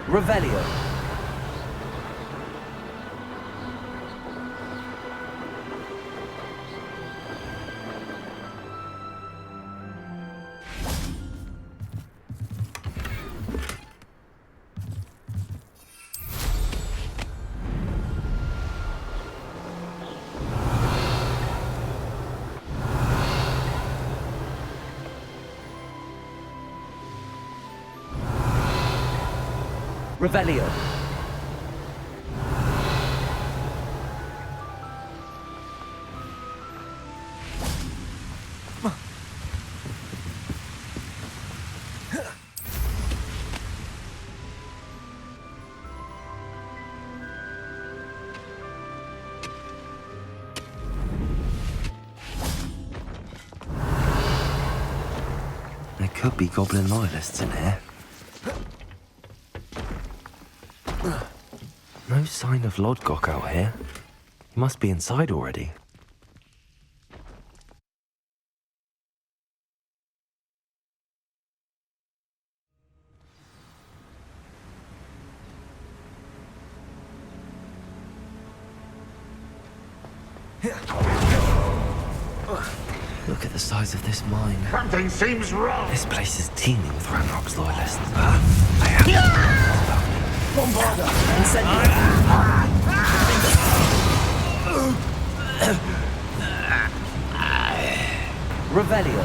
Revelio. Revelio. There could be goblin loyalists in here. No sign of Lodgok out here. He must be inside already. Look at the size of this mine. Something seems wrong. This place is teeming with Ranrock's loyalists. Bombarda. Incendio. Revelio.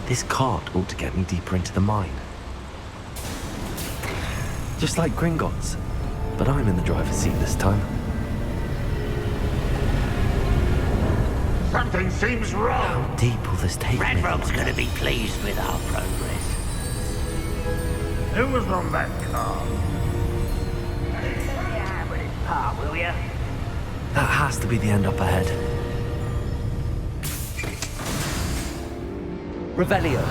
This cart ought to get me deeper into the mine. Just like Gringotts, but I'm in the driver's seat this time. Something seems wrong. How deep will this take me? Ranrock's gonna be pleased with our progress. Who was on that car? Yeah, but it's part, will ya? That has to be the end up ahead. Revelio.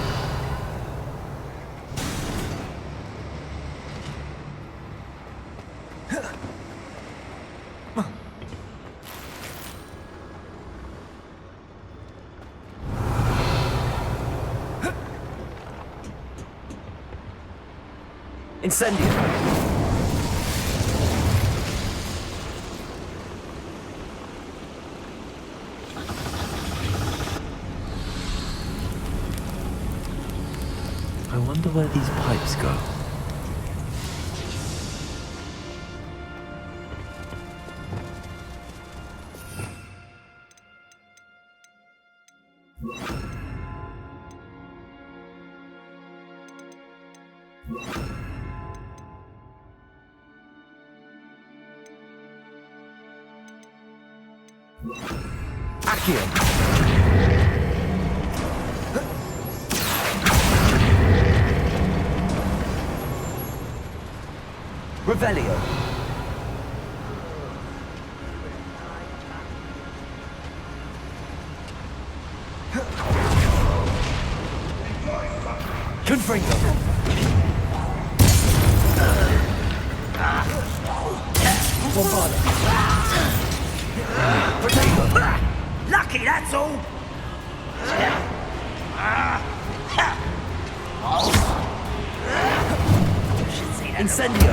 Incendio. I wonder where these pipes go. Accio. Revelio. Confringo. Bombarda. Potato. Lucky, that's all. Should see that. Incendio.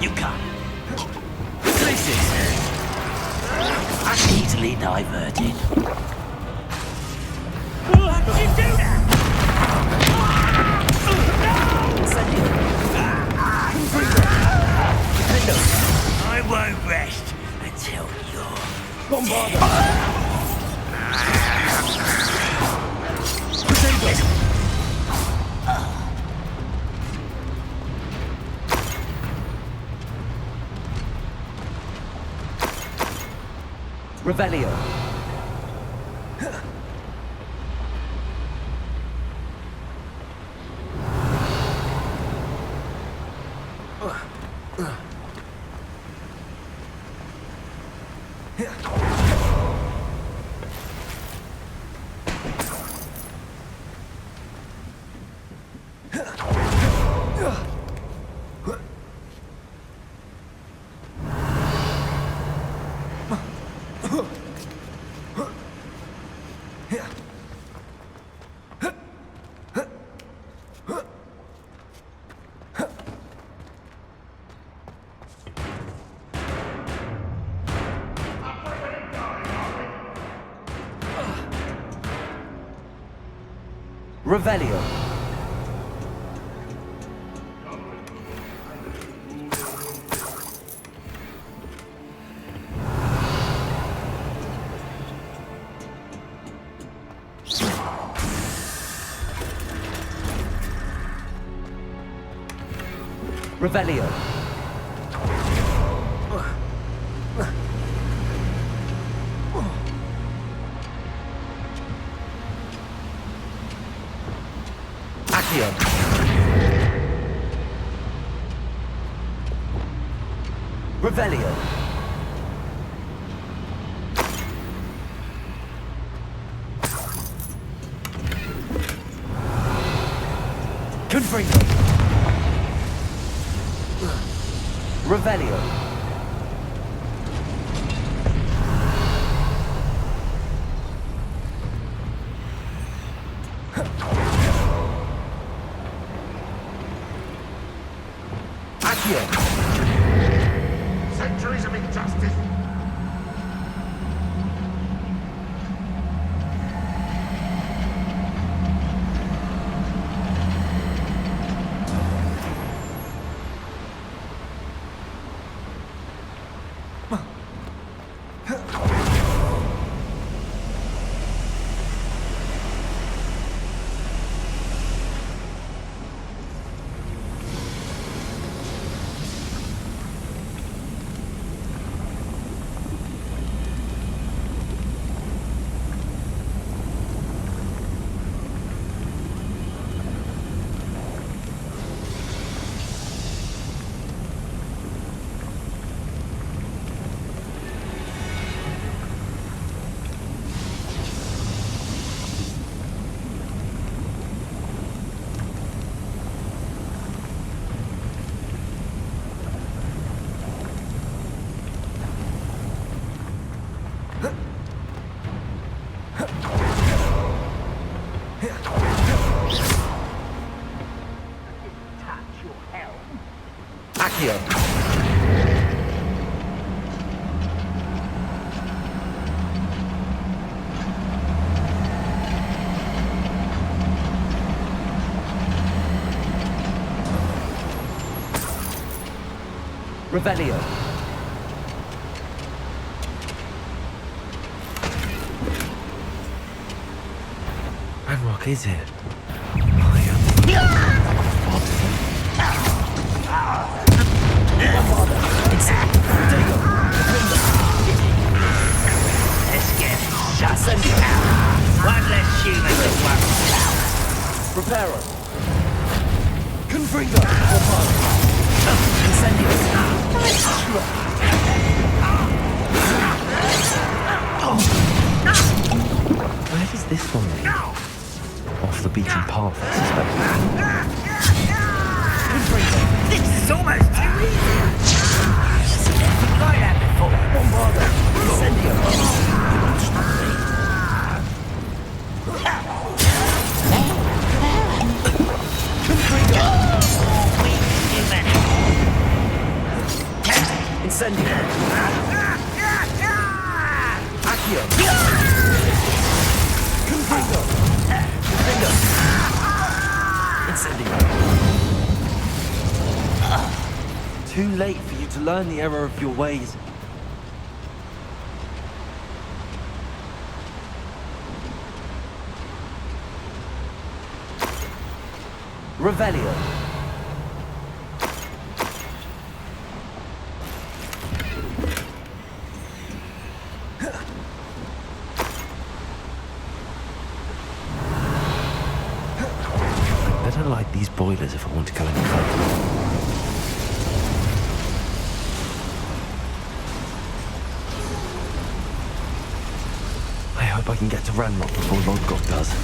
You can't. Places. Easily diverted. Why'd you do that? Incendio. Confringo. I won't rest until you're Bombarda. Potato. Revelio. Revelio. Revelio. Accio. Revelio. Confringo. Revelio. Accio. Centuries of injustice. Accio. Revelio. Ranrock is it? Let's get shut. One less human to worry about. Reparo. Confringo. Incendio. Where does Where's this one lead? Off the beaten path, I suspect. This is almost too easy. Nothing like that before. Bombarda. Incendio. Confringo. Incendio. Accio. Confringo. Confringo. Incendio. Too late for you to learn the error of your ways. Revelio. Better light these boilers if I want to go any further. I hope I can get to Ranrock before Lodgok does.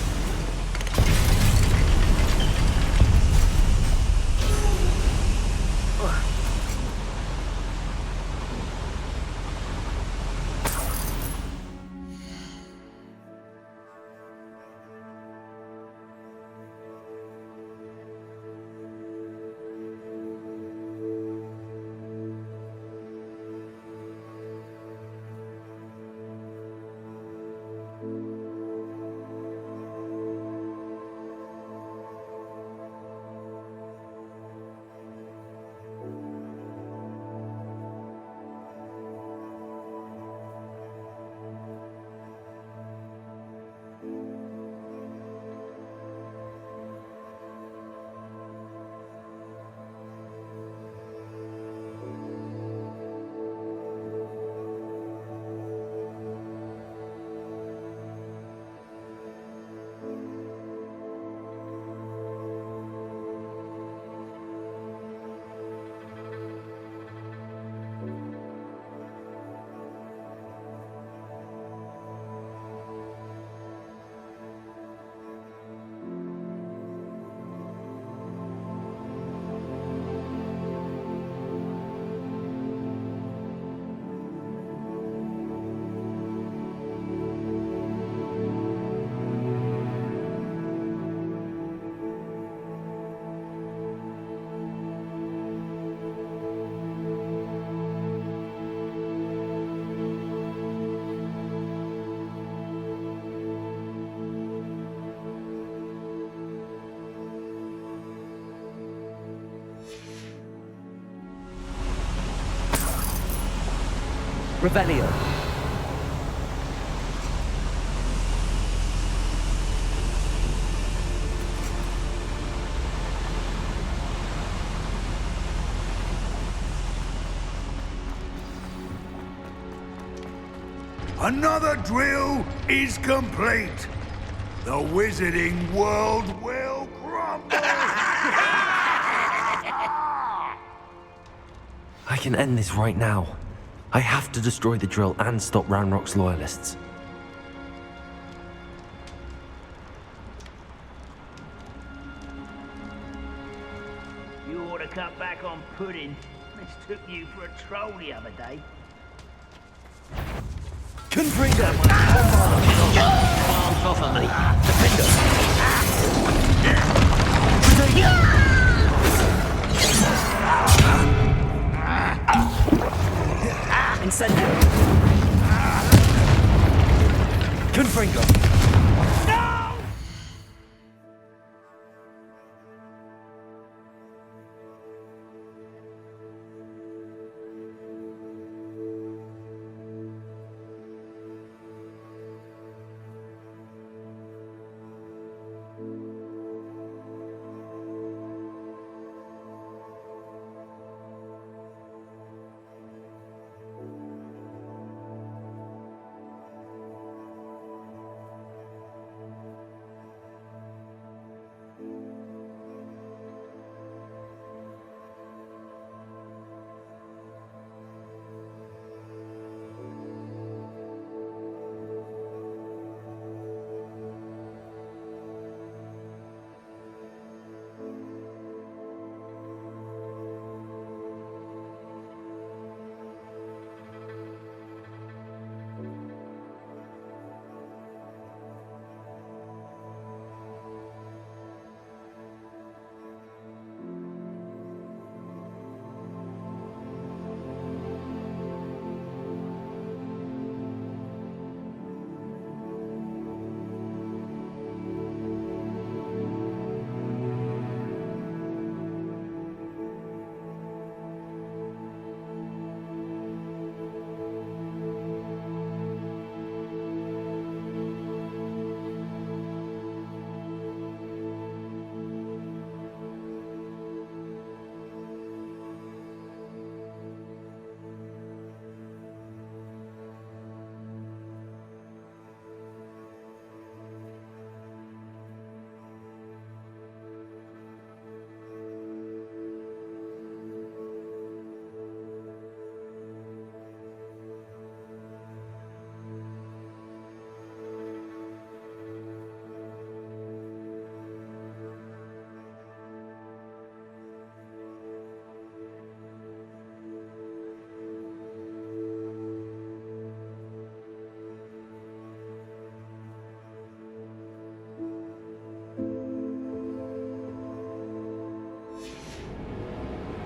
Revelio. Another drill is complete. The wizarding world will crumble. I can end this right now. I have to destroy the drill and stop Ranrock's loyalists. You ought to cut back on pudding. Mistook you for a troll the other day. Confringo. Arms off of me. Defender. Incendio. Confringo.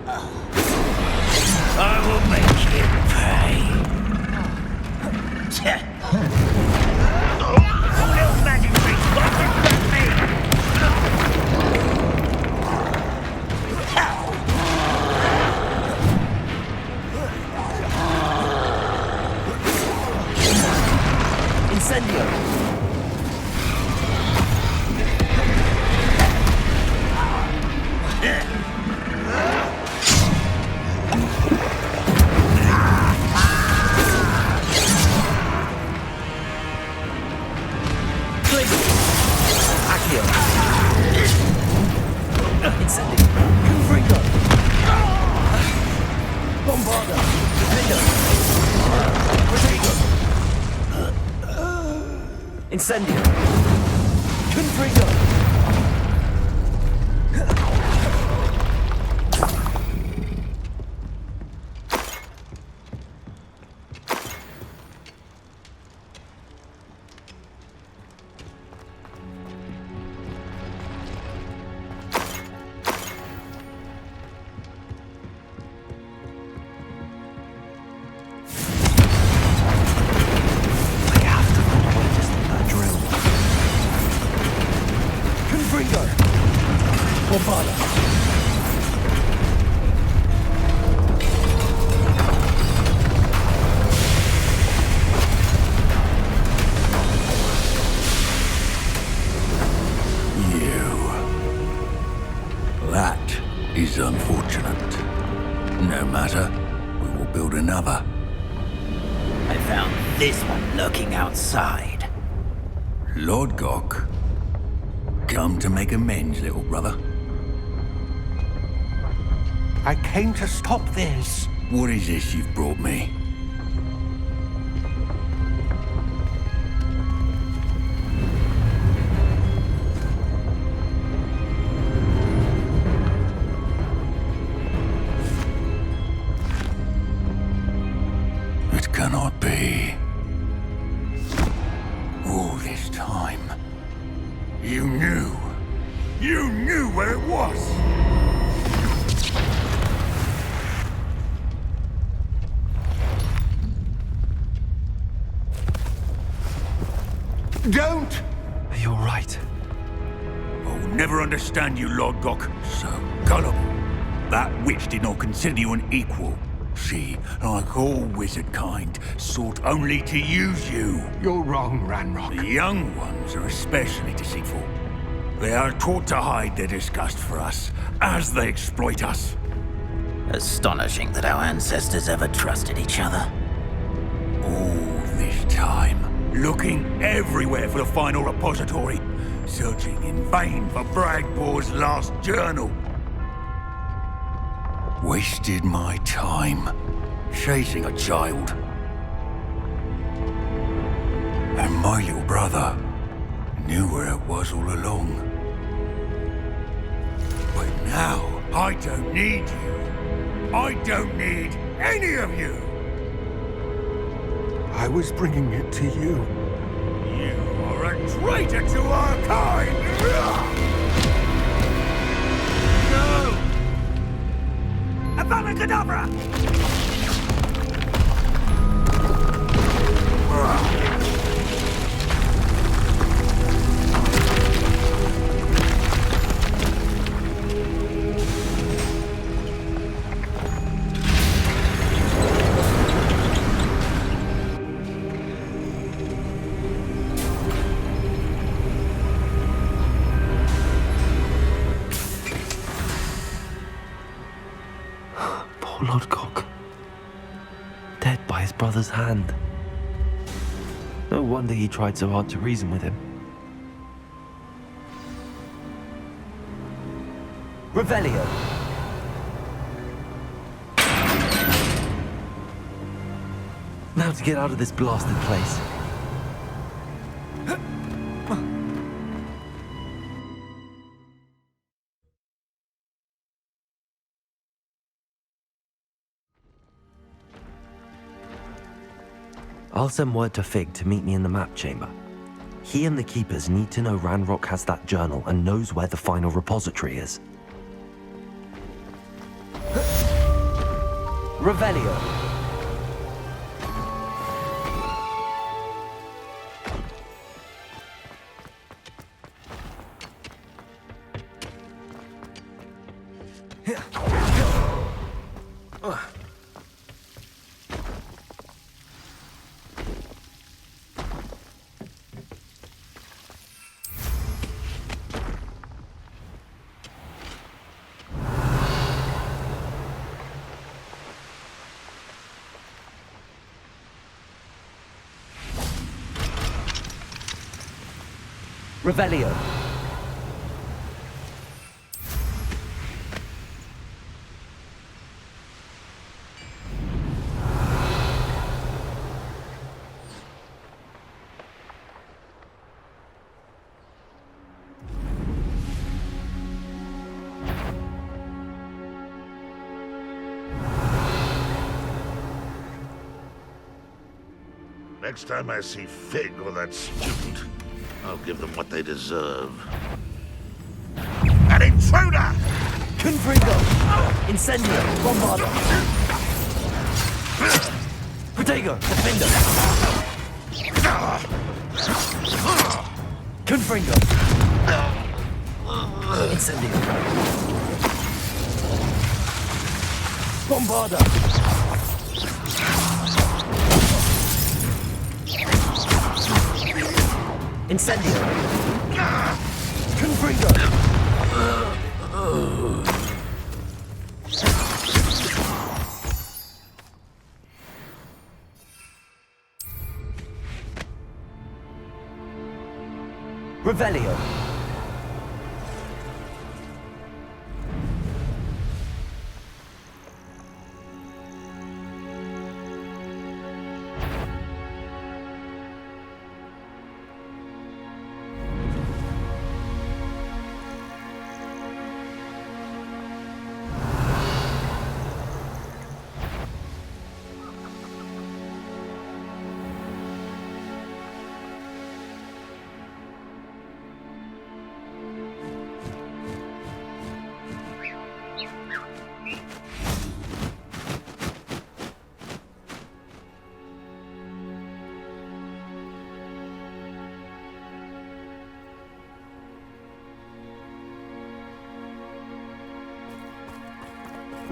I will make you pay. All little magic tricks, what's it about me? Incendio! Incendio! Confringo! Bombarda! Defender! Protego! Incendio! Confringo! Confringo! Bombarda! That is unfortunate. No matter, we will build another. I found this one lurking outside. Lord Gok, come to make amends, little brother. I came to stop this. What is this you've brought me? It cannot be. All this time, you knew where it was. Don't! You're right. I'll never understand you, Lord Gok. So gullible. That witch did not consider you an equal. She, like all wizard kind, sought only to use you. You're wrong, Ranrock. The young ones are especially deceitful. They are taught to hide their disgust for us, as they exploit us. Astonishing that our ancestors ever trusted each other. All this time, looking everywhere for the final repository, searching in vain for Bragbor's last journal. Wasted my time chasing a child. And my little brother knew where it was all along. But now, I don't need you. I don't need any of you. I was bringing it to you. You are a traitor to our kind! No! Abracadabra! Poor Lord Gok. Dead by his brother's hand. No wonder he tried so hard to reason with him. Revelio! Now to get out of this blasted place. I'll send word to Fig to meet me in the map chamber. He and the Keepers need to know Ranrock has that journal and knows where the final repository is. Revelio. Revelio. Next time I see Fig or that student, I'll give them what they deserve. An intruder! Confringo. Incendio. Bombardo. Protego. Defender. Confringo. Incendio. Bombarda. Incendio. Confringo. Revelio.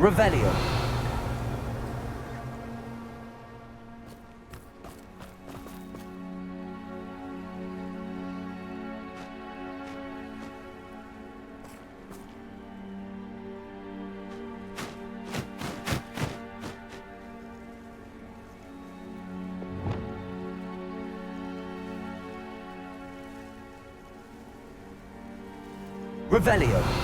Revelio. Revelio.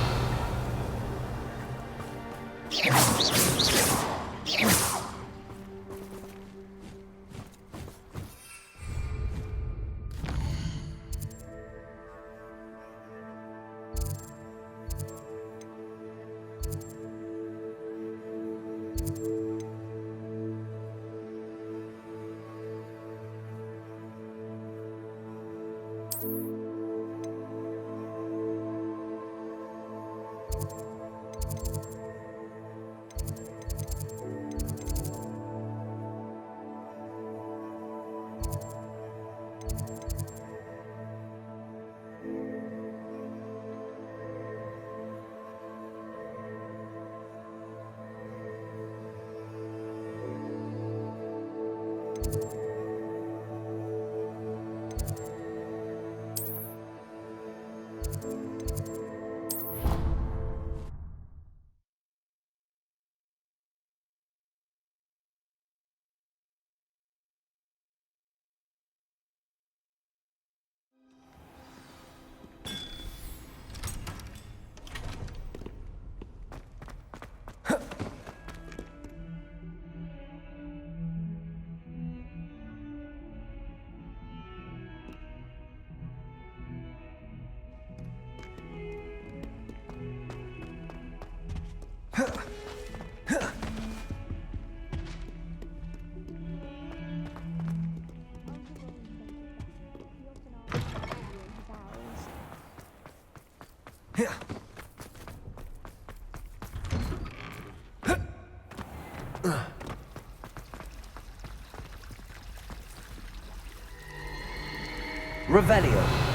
Revelio.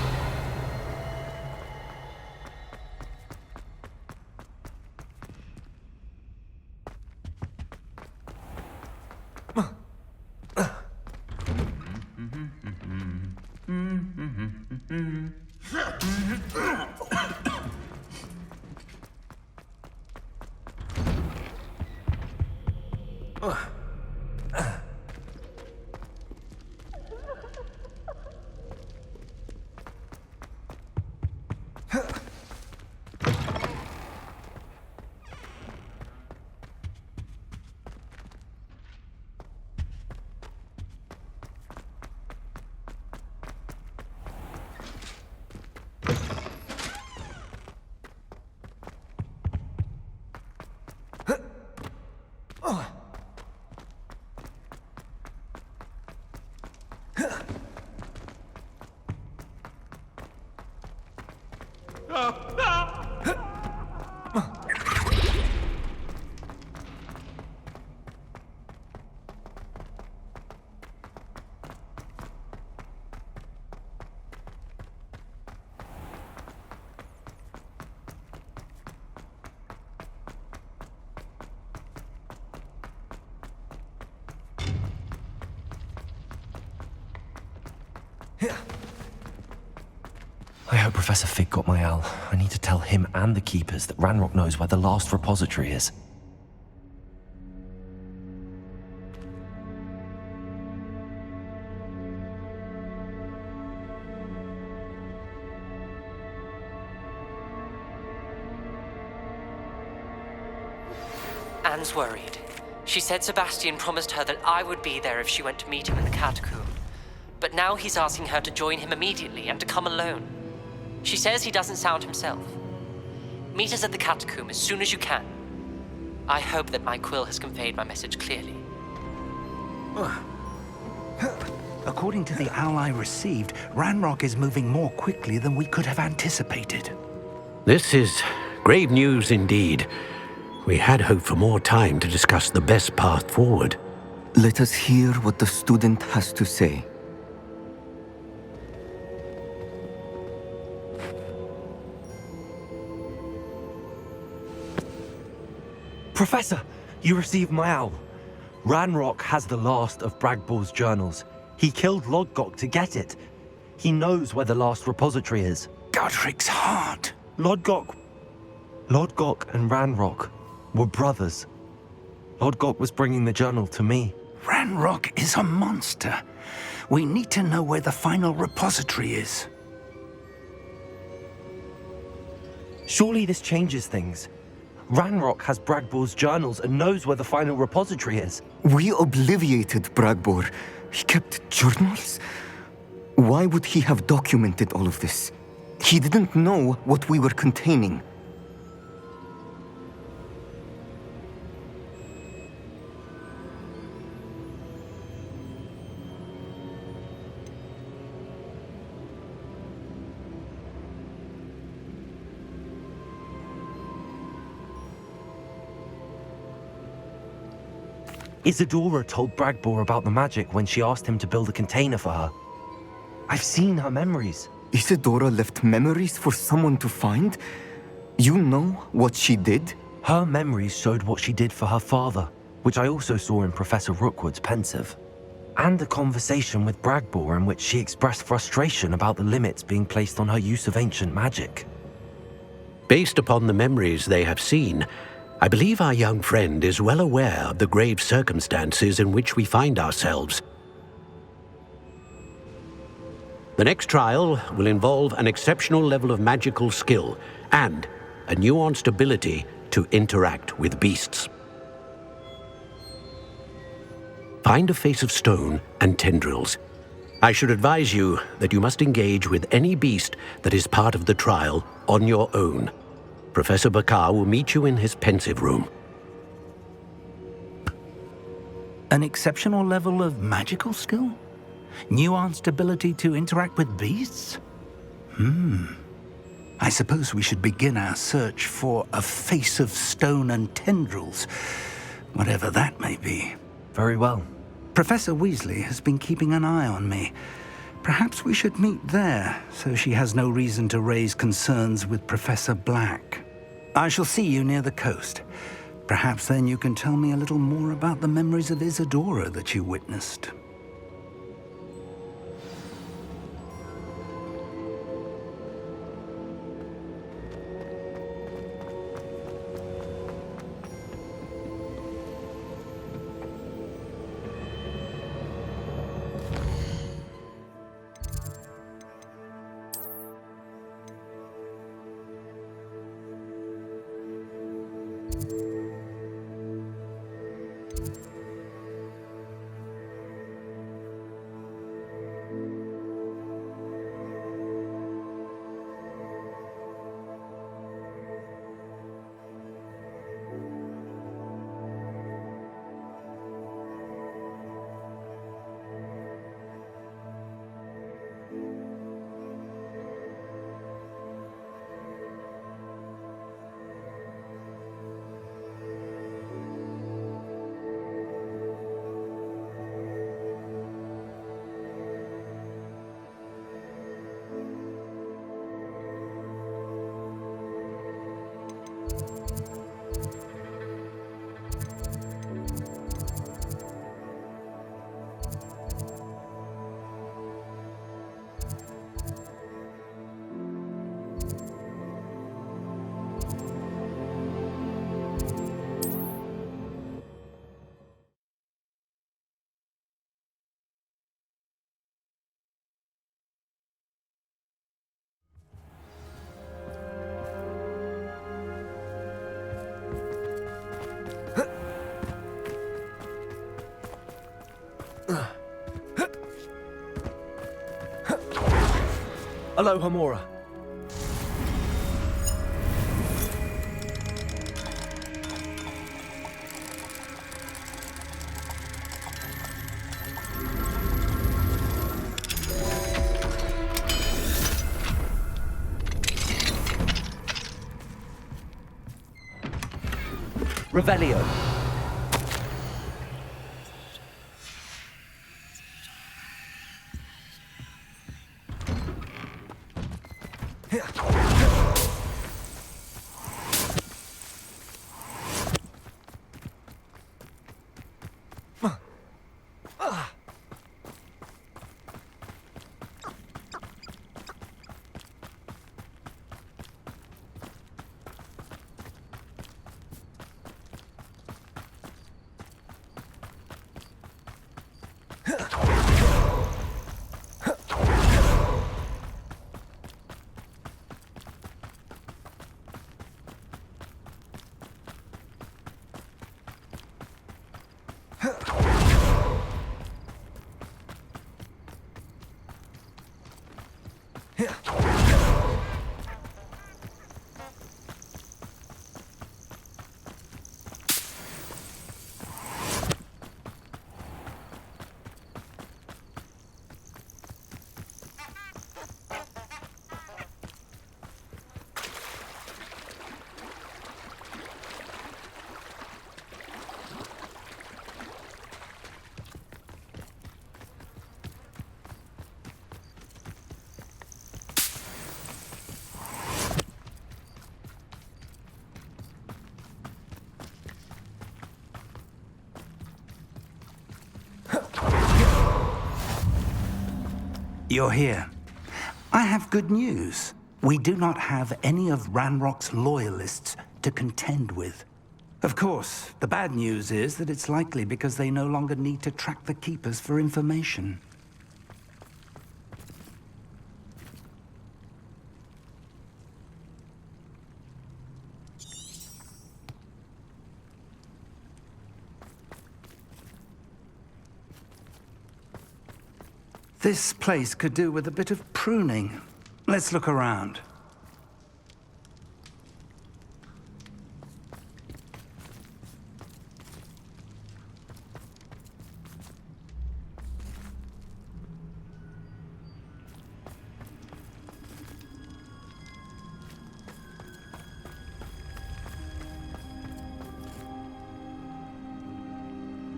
I hope Professor Fig got my owl. I need to tell him and the Keepers that Ranrock knows where the last repository is. Anne's worried. She said Sebastian promised her that I would be there if she went to meet him in the catacomb. But now he's asking her to join him immediately and to come alone. She says he doesn't sound himself. Meet us at the catacomb as soon as you can. I hope that my quill has conveyed my message clearly. According to the owl I received, Ranrock is moving more quickly than we could have anticipated. This is grave news indeed. We had hoped for more time to discuss the best path forward. Let us hear what the student has to say. Professor, you received my owl. Ranrock has the last of Bragbor's journals. He killed Lodgok to get it. He knows where the last repository is. Godric's heart. Lodgok and Ranrock were brothers. Lodgok was bringing the journal to me. Ranrock is a monster. We need to know where the final repository is. Surely this changes things. Ranrock has Bragbor's journals and knows where the final repository is. We obliviated Bragbor. He kept journals? Why would he have documented all of this? He didn't know what we were containing. Isadora told Bragbor about the magic when she asked him to build a container for her. I've seen her memories. Isadora left memories for someone to find? You know what she did? Her memories showed what she did for her father, which I also saw in Professor Rookwood's pensive. And a conversation with Bragbor in which she expressed frustration about the limits being placed on her use of ancient magic. Based upon the memories they have seen, I believe our young friend is well aware of the grave circumstances in which we find ourselves. The next trial will involve an exceptional level of magical skill and a nuanced ability to interact with beasts. Find a face of stone and tendrils. I should advise you that you must engage with any beast that is part of the trial on your own. Professor Bakar will meet you in his pensive room. An exceptional level of magical skill? Nuanced ability to interact with beasts? I suppose we should begin our search for a face of stone and tendrils, whatever that may be. Very well. Professor Weasley has been keeping an eye on me. Perhaps we should meet there, so she has no reason to raise concerns with Professor Black. I shall see you near the coast. Perhaps then you can tell me a little more about the memories of Isadora that you witnessed. Aloha, Mora. Revelio. You're here. I have good news. We do not have any of Ranrock's loyalists to contend with. Of course, the bad news is that it's likely because they no longer need to track the Keepers for information. This place could do with a bit of pruning. Let's look around.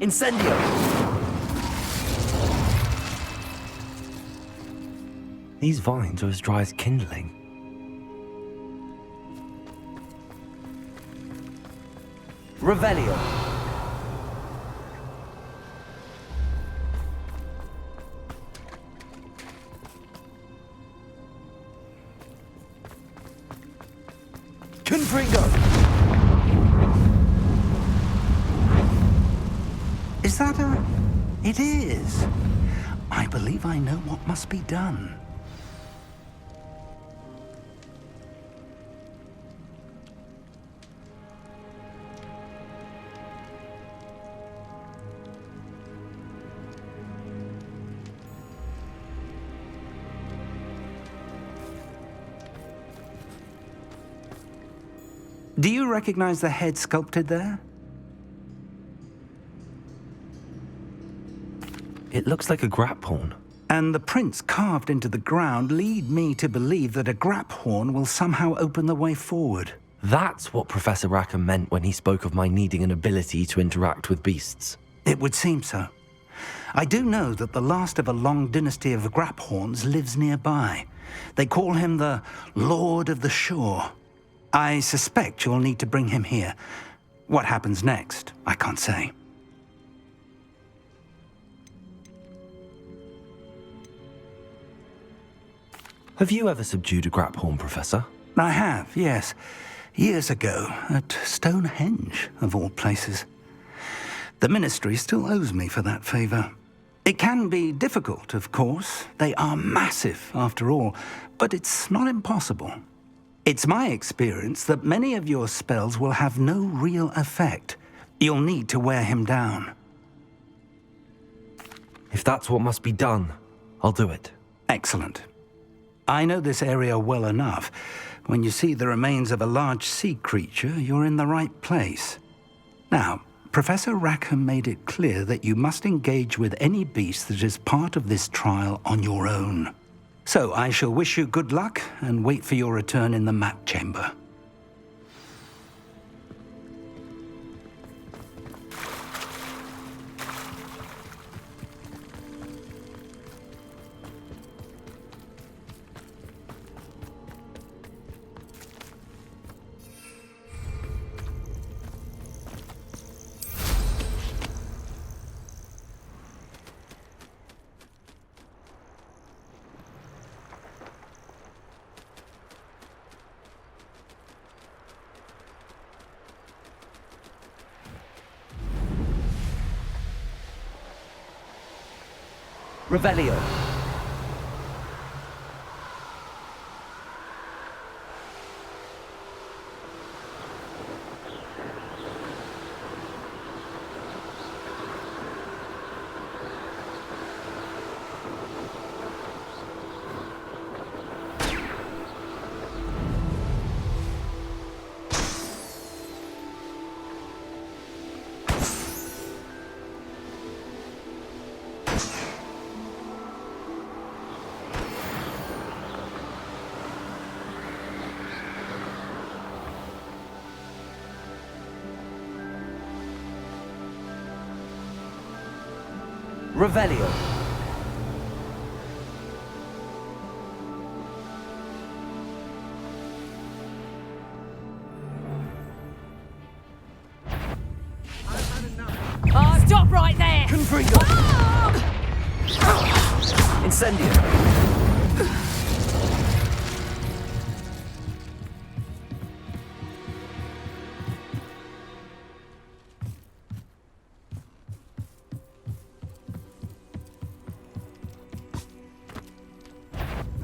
Incendio! These vines are as dry as kindling. Revelio. Confringo. Is that a... It is. I believe I know what must be done. Do you recognize the head sculpted there? It looks like a grap horn. And the prints carved into the ground lead me to believe that a grap horn will somehow open the way forward. That's what Professor Rackham meant when he spoke of my needing an ability to interact with beasts. It would seem so. I do know that the last of a long dynasty of grap horns lives nearby. They call him the Lord of the Shore. I suspect you'll need to bring him here. What happens next, I can't say. Have you ever subdued a grap horn, Professor? I have, yes. Years ago, at Stonehenge, of all places. The Ministry still owes me for that favor. It can be difficult, of course. They are massive, after all, but it's not impossible. It's my experience that many of your spells will have no real effect. You'll need to wear him down. If that's what must be done, I'll do it. Excellent. I know this area well enough. When you see the remains of a large sea creature, you're in the right place. Now, Professor Rackham made it clear that you must engage with any beast that is part of this trial on your own. So I shall wish you good luck and wait for your return in the map chamber. Revelio. Revelio. Oh, stop right there! Confringo. Incendio.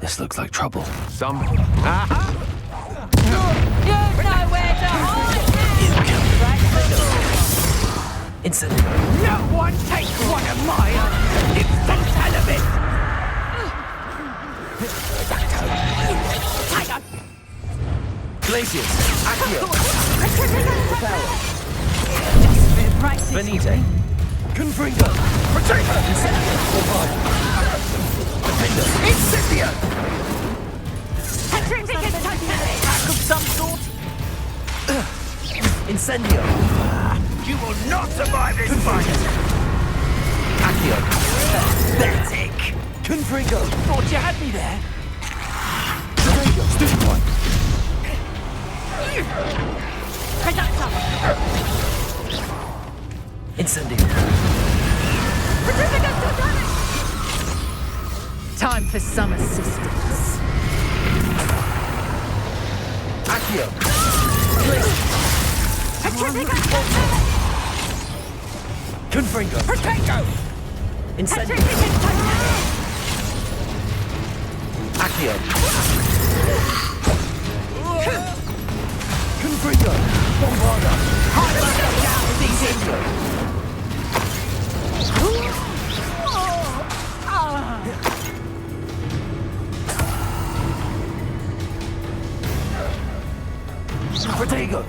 This looks like trouble. You've nowhere to hide! Incendio. No one takes one of mine! It's the element! Tiger! Glacius. Accio. Venite. Confringo. Potato! Incendio. Defender. Incendio! Petrificus totally! Attack of some sort? Incendio. You will not survive this fight! Accio. Pathetic! Confringo. Thought you had me there. Stupid one! Incendio! Time for some assistance. Accio! Confringo! Incendio! Accio! Confringo! Bombarda! Incendio! Protego!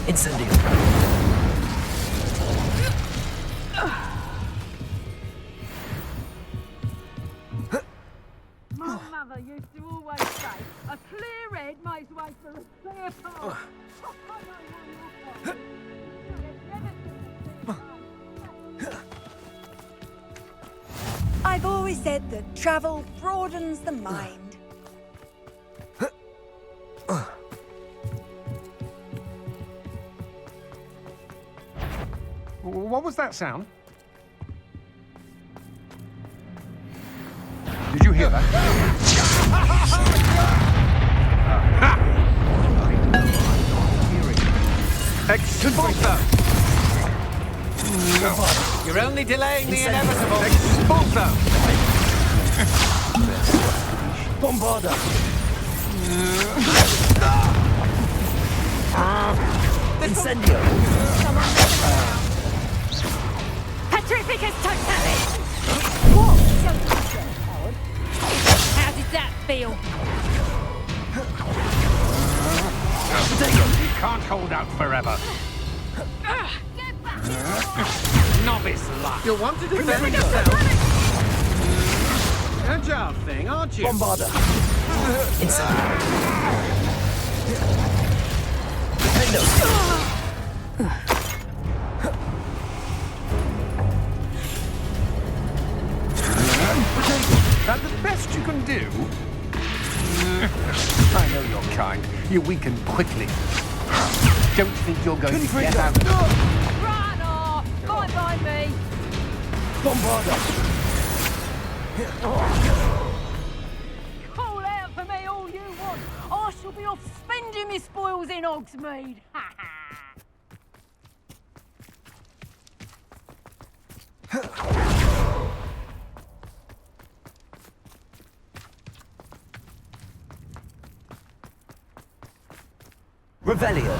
Incendio! My mother used to always say, a clear head makes way for a clear path. I've always said that travel broadens the mind. What was that sound? Did you hear that? Expulso! You're only delaying the inevitable. Expulso! Bombarda! Incendio! Petrificus totalis! What? How did that feel? You can't hold out forever. Novice luck. You'll want to defend yourself. Agile thing, aren't you? Bombarda! Incendio! That the best you can do? I know your kind. You weaken quickly. Don't think you're going to get out of it. Run off! Fine by me! Bombarda! Call out for me all you want. I shall be off spending my spoils in Hogsmeade. Ha ha! Revelio!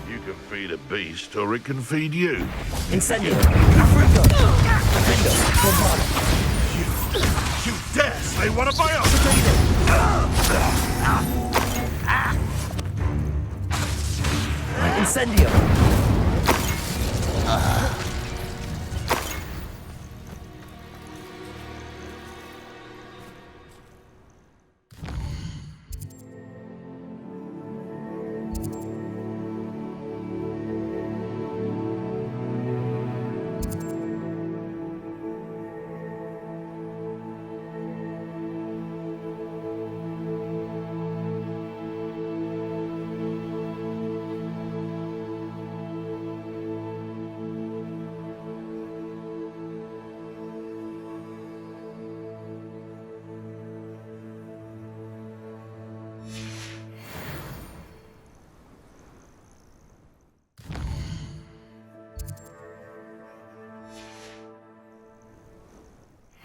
You can feed a beast, or it can feed you. Incendio! Confringo! Defendo! Bombarda! You They want to buy us! Incendio!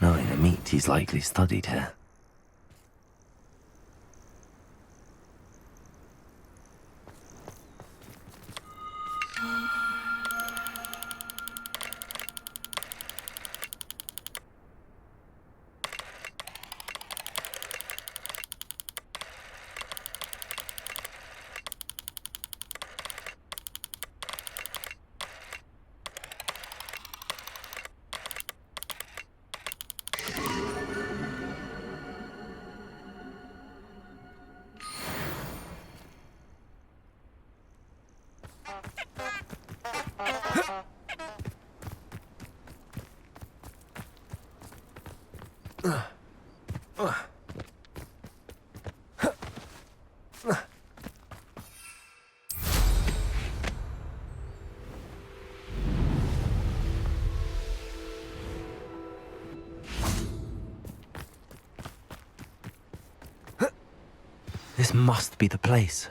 Knowing the meat, he's likely studied here. This must be the place.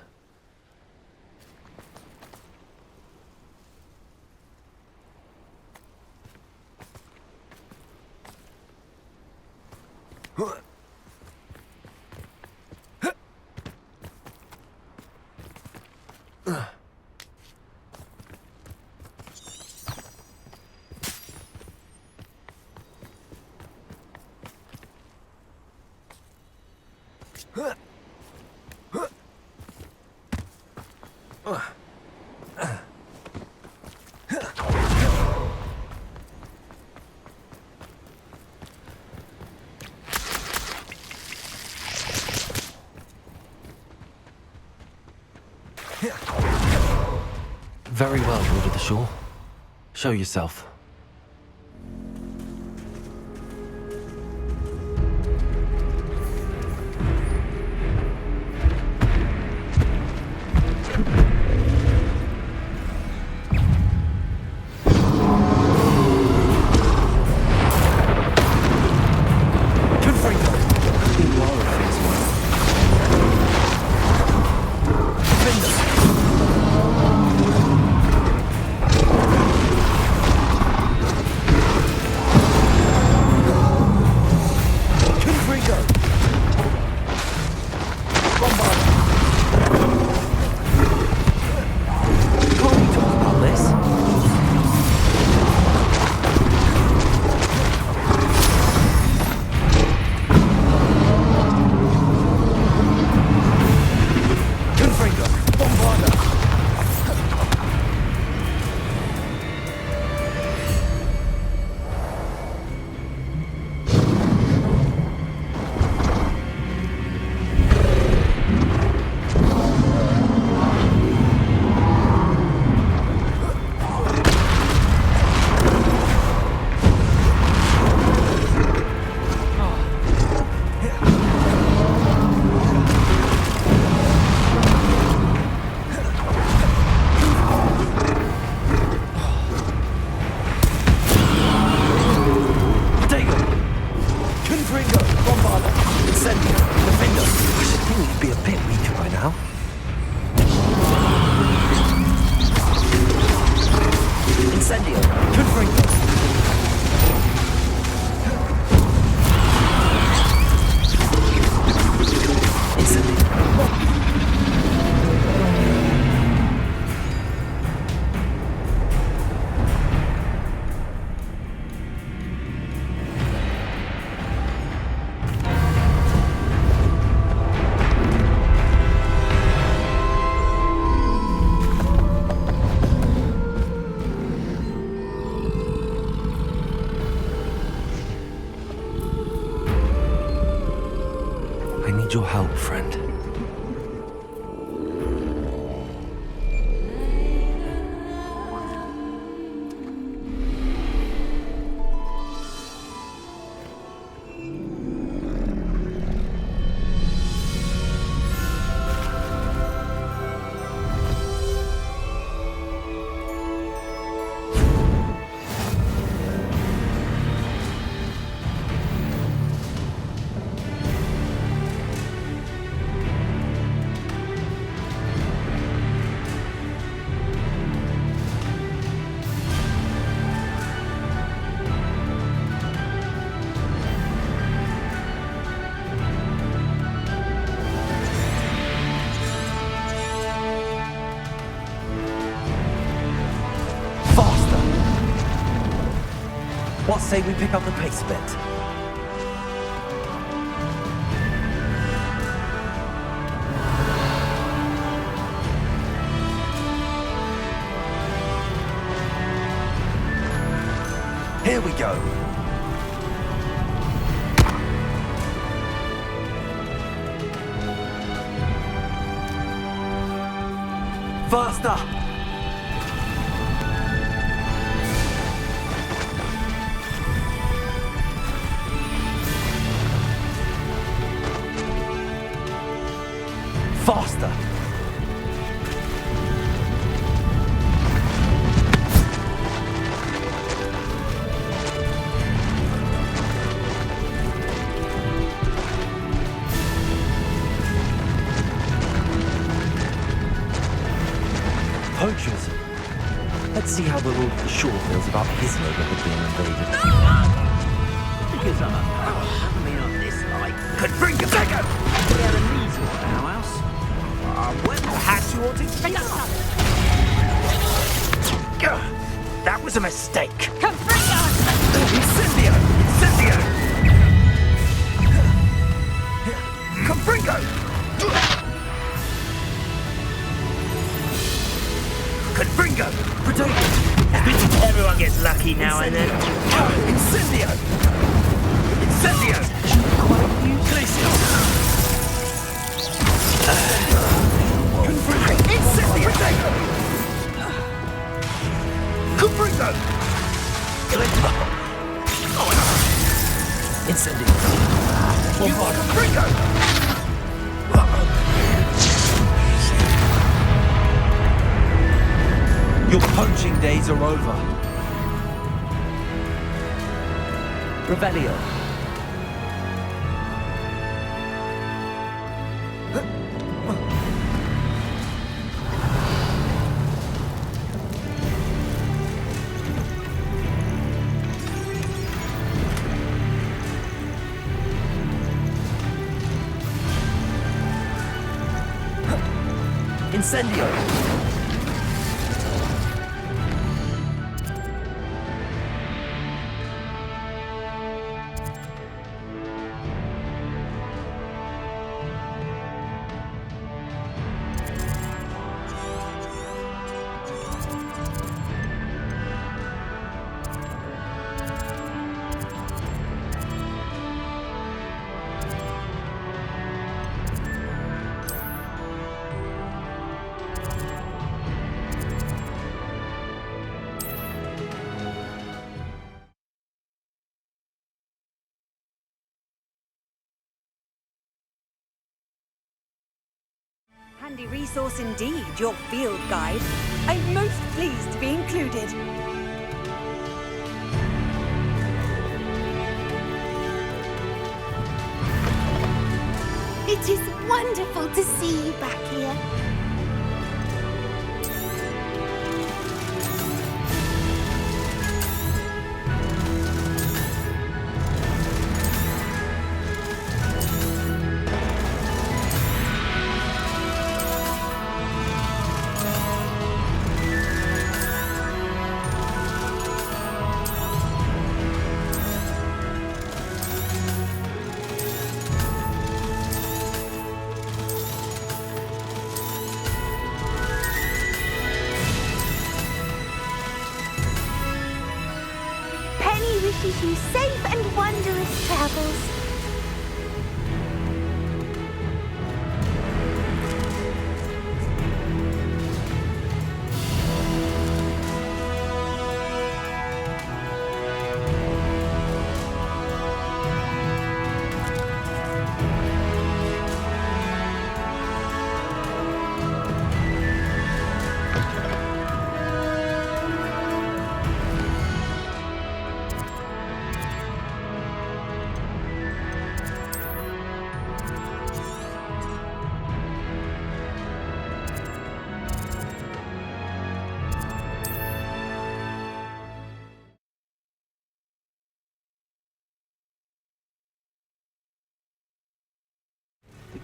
Very well, Lord of the Shore. Show yourself. I need your help, friend. What say we pick up the pace a bit? Here we go. Faster! Faster! Poachers. Let's see how the Lord of the Shore feels about his neighborhood being invaded. Because I'm a power, doesn't mean I'm disliked. Could bring you back up! We had a measle at our house. When perhaps you ought to speak up. That was a mistake. Come bring us! Incendio! Incendio! Confringo! Confringo! Potato! Everyone gets lucky now and then. Incendio! Incendio! Glacial! Confringo! Incendio! Potato! Confringo! Incendio! Confringo! Your poaching days are over. Revelio. Incendio! Handy resource indeed, your field guide. I'm most pleased to be included. It is wonderful to see you back here. Wishes you safe and wondrous travels.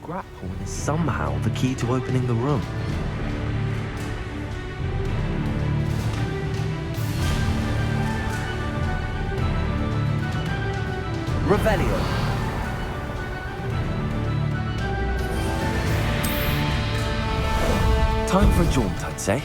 scrap horn is somehow the key to opening the room. Revelio. Time for a jaunt, I'd say.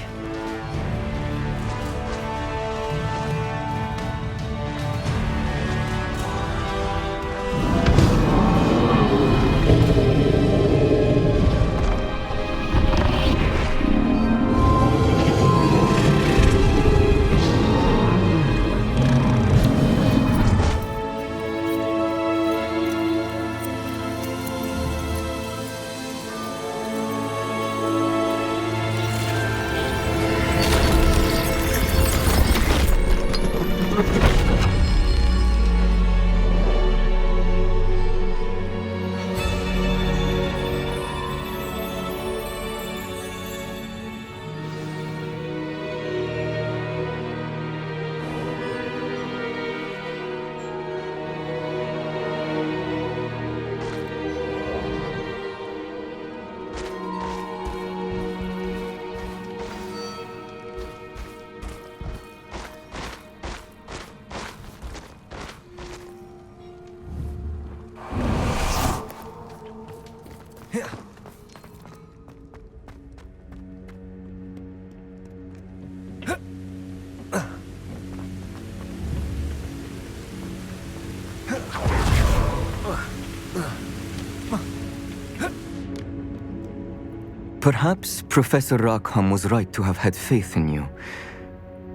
Perhaps Professor Rackham was right to have had faith in you.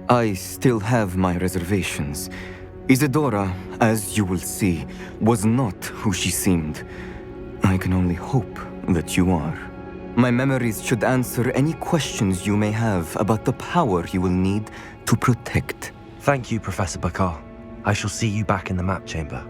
I still have my reservations. Isadora, as you will see, was not who she seemed. I can only hope that you are. My memories should answer any questions you may have about the power you will need to protect. Thank you, Professor Bakar. I shall see you back in the map chamber.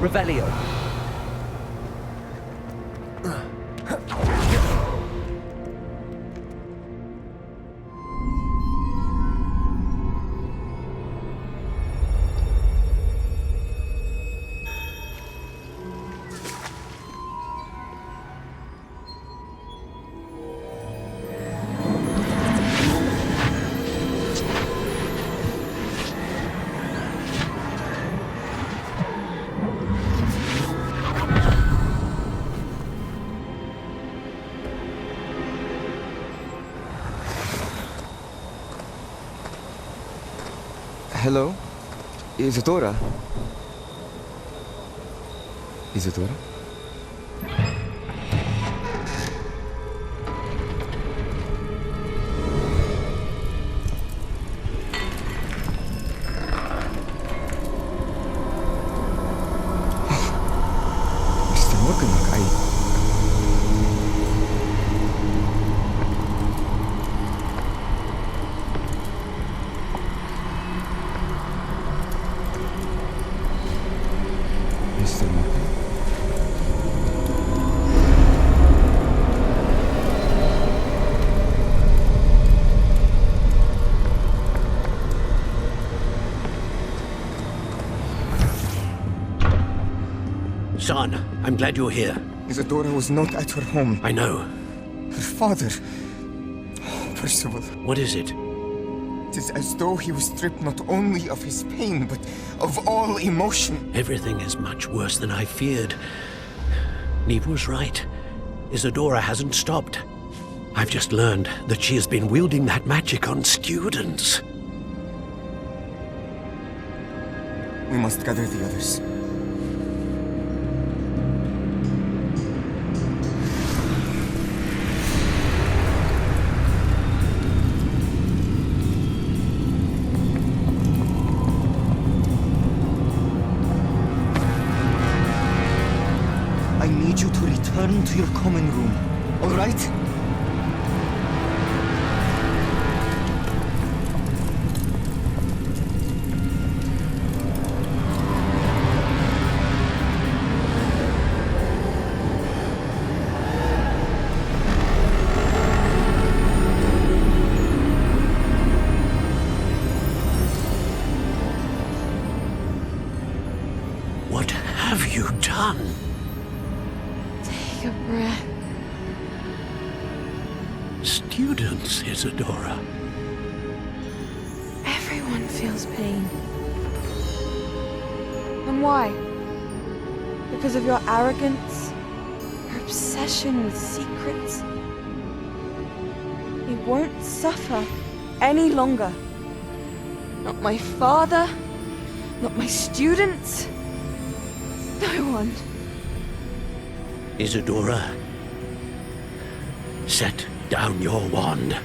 Revelio. Hello? Isadora? Isadora? Mr. Morgan, Mr. Morgan? Son, I'm glad you're here. Isadora was not at her home. I know. Her father... Percival. What is it? It is as though he was stripped not only of his pain, but of all emotion. Everything is much worse than I feared. Neve was right. Isadora hasn't stopped. I've just learned that she has been wielding that magic on students. We must gather the others. return to your common room, all right? What have you done? Take a breath. Students, Isadora. Everyone feels pain. And why? Because of your arrogance? Your obsession with secrets? He won't suffer any longer. Not my father, not my students, no one. Isadora, set down your wand.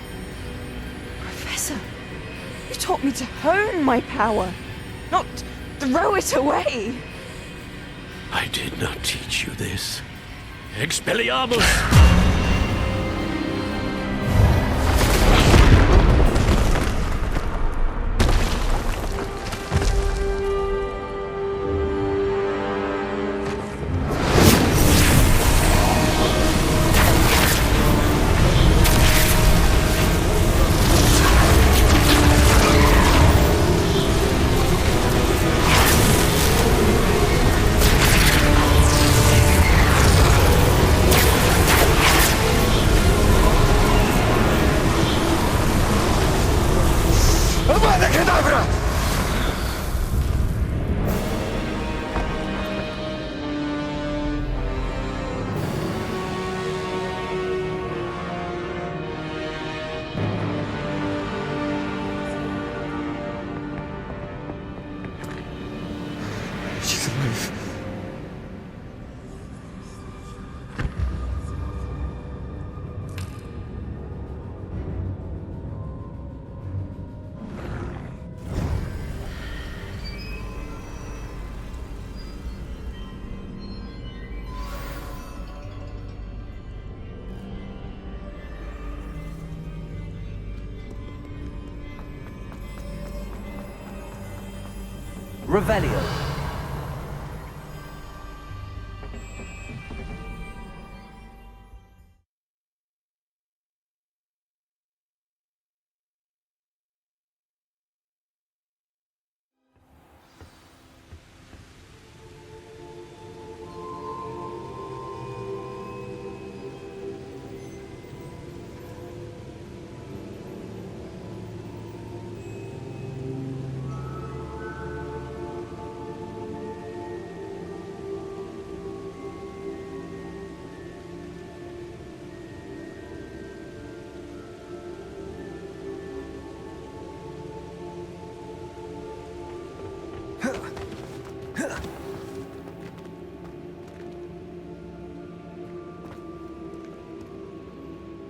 Professor, you taught me to hone my power, not throw it away. I did not teach you this. Expelliarmus! She's alive. Revelio.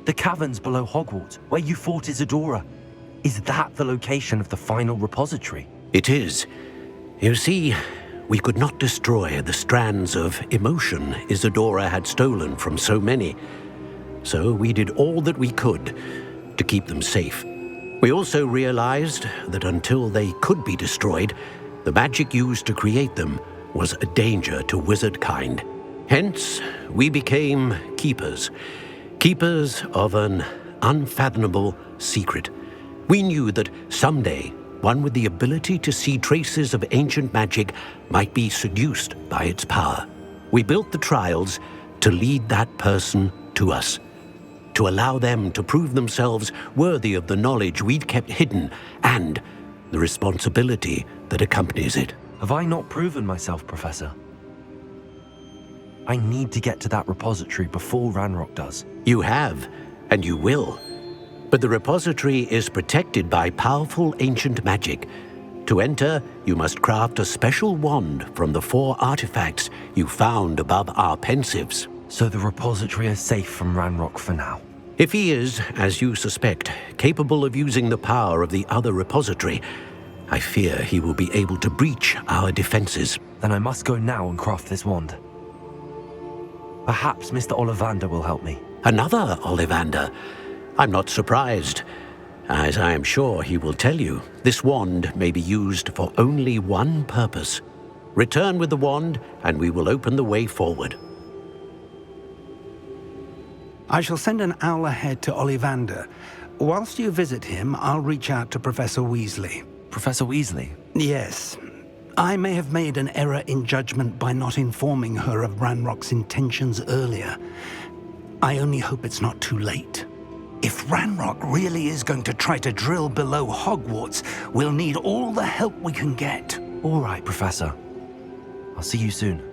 The caverns below Hogwarts, where you fought Isadora. Is that the location of the final repository? It is. You see, we could not destroy the strands of emotion Isadora had stolen from so many. So we did all that we could to keep them safe. We also realized that until they could be destroyed, the magic used to create them was a danger to wizard kind. Hence, we became keepers. Keepers of an unfathomable secret. We knew that someday, one with the ability to see traces of ancient magic might be seduced by its power. We built the trials to lead that person to us, to allow them to prove themselves worthy of the knowledge we'd kept hidden and the responsibility that accompanies it. Have I not proven myself, Professor? I need to get to that repository before Ranrock does. You have, and you will. But the repository is protected by powerful ancient magic. To enter, you must craft a special wand from the 4 artifacts you found above our pensives. So the repository is safe from Ranrock for now? If he is, as you suspect, capable of using the power of the other repository, I fear he will be able to breach our defenses. Then I must go now and craft this wand. Perhaps Mr. Ollivander will help me. Another Ollivander? I'm not surprised. As I am sure he will tell you, this wand may be used for only one purpose. Return with the wand, and we will open the way forward. I shall send an owl ahead to Ollivander. Whilst you visit him, I'll reach out to Professor Weasley. Professor Weasley? Yes. I may have made an error in judgment by not informing her of Ranrock's intentions earlier. I only hope it's not too late. If Ranrock really is going to try to drill below Hogwarts, we'll need all the help we can get. All right, Professor. I'll see you soon.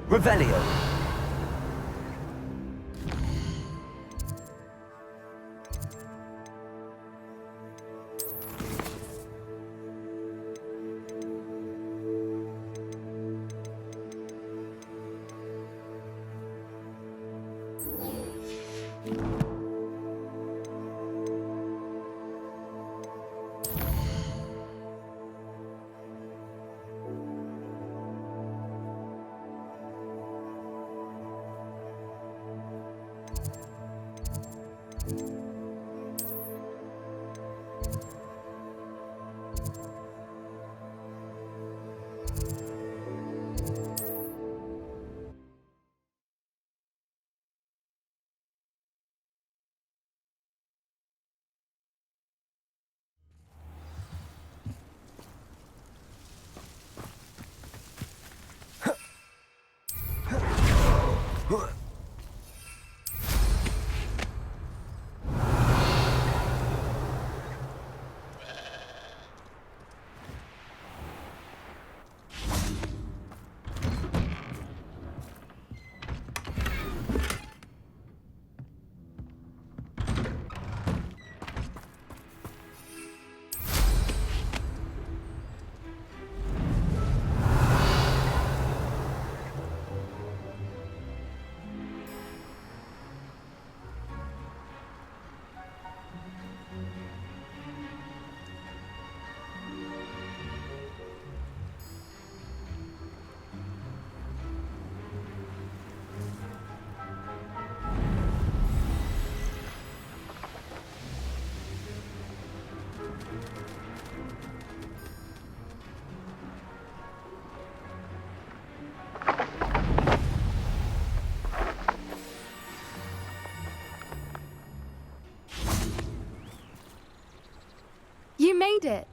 Revelio. You made it.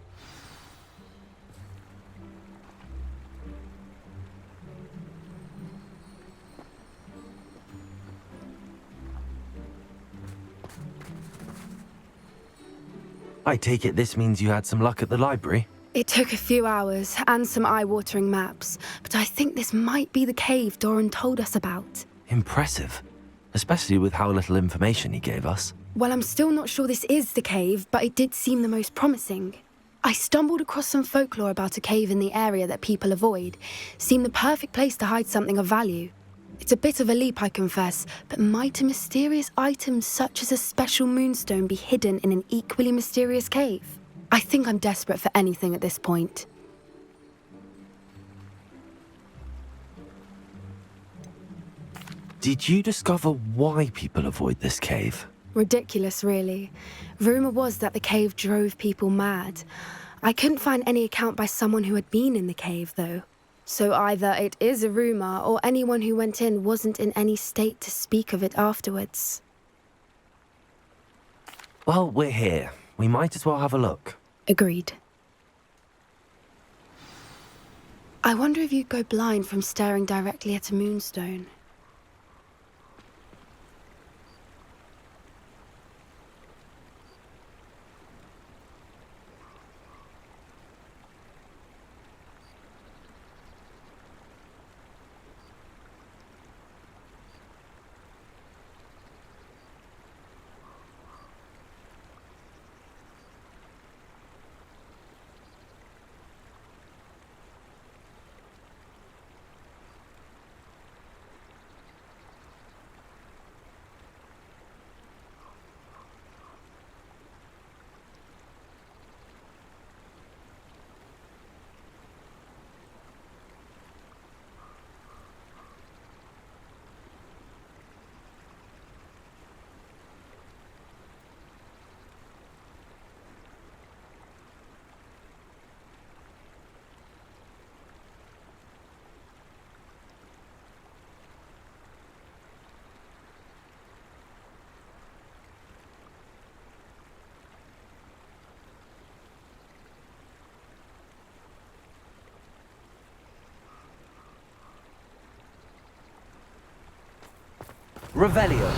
I take it this means you had some luck at the library? It took a few hours and some eye-watering maps, but I think this might be the cave Doran told us about. Impressive. Especially with how little information he gave us. Well, I'm still not sure this is the cave, but it did seem the most promising. I stumbled across some folklore about a cave in the area that people avoid. Seemed the perfect place to hide something of value. It's a bit of a leap, I confess, but might a mysterious item such as a special moonstone be hidden in an equally mysterious cave? I think I'm desperate for anything at this point. Did you discover why people avoid this cave? Ridiculous, really. Rumour was that the cave drove people mad. I couldn't find any account by someone who had been in the cave, though. So either it is a rumour, or anyone who went in wasn't in any state to speak of it afterwards. Well, we're here. We might as well have a look. Agreed. I wonder if you'd go blind from staring directly at a moonstone. Revelio.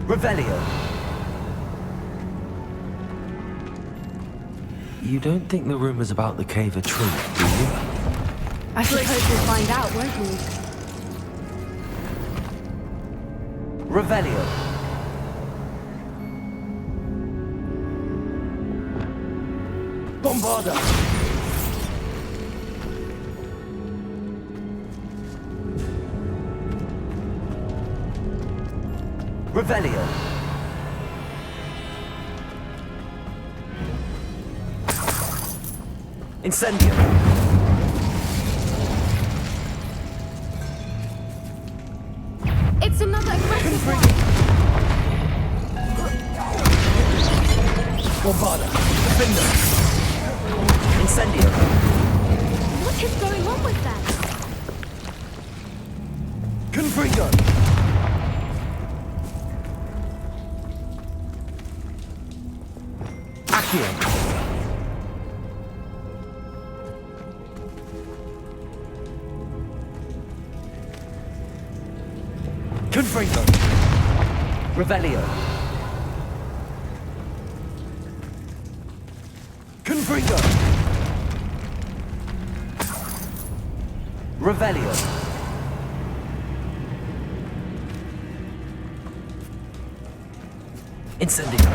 Revelio. You don't think the rumors about the cave are true, do you? I suppose we'll find out, won't we? Revelio. Bombarda. Revelio. Incendio. It's another aggressive one! Bombarda. Defender. Incendio. What is going on with them? Confringo. Accio. Confringo. Revelio. Confringo. Revelio. Incendio.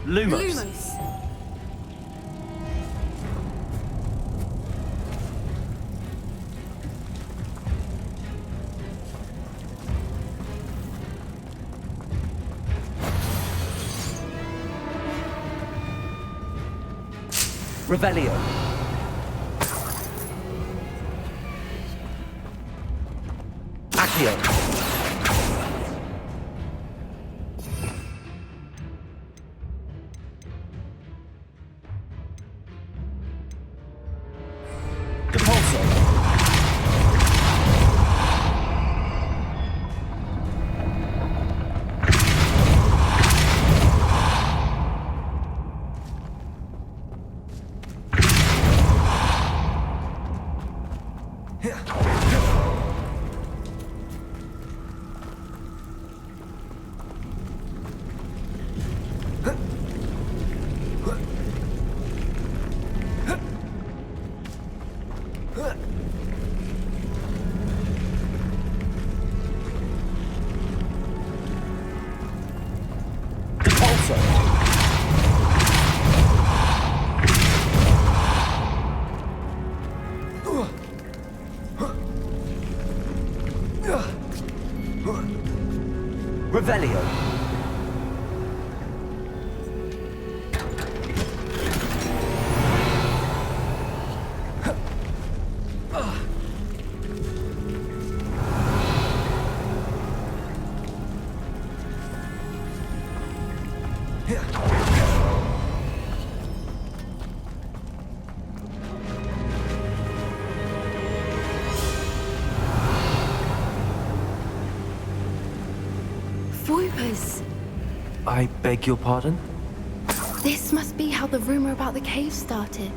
Lumos. Revelio. Accio. Revelio. I beg your pardon? This must be how the rumor about the cave started.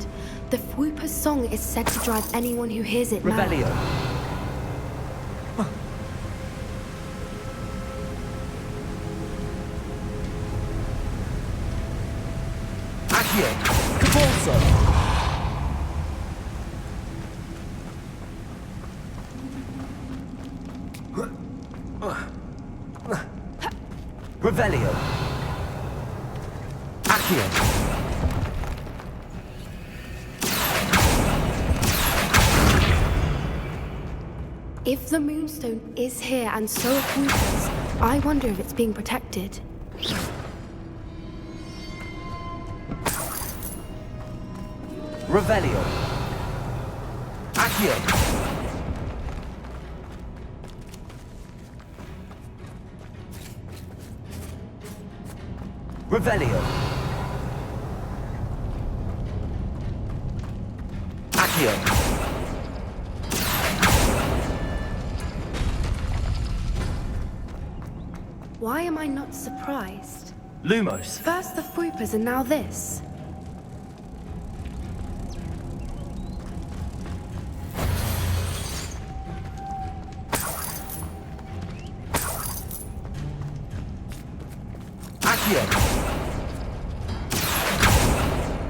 The Whooper's song is said to drive anyone who hears it mad. Revelio. Accio. Cabalso. Revelio. Accio. If the Moonstone is here and so are Hoogers, I wonder if it's being protected. Revelio. Accio. Revelio. Accio. Why am I not surprised? Lumos. First the Fruipers and now this. Accio.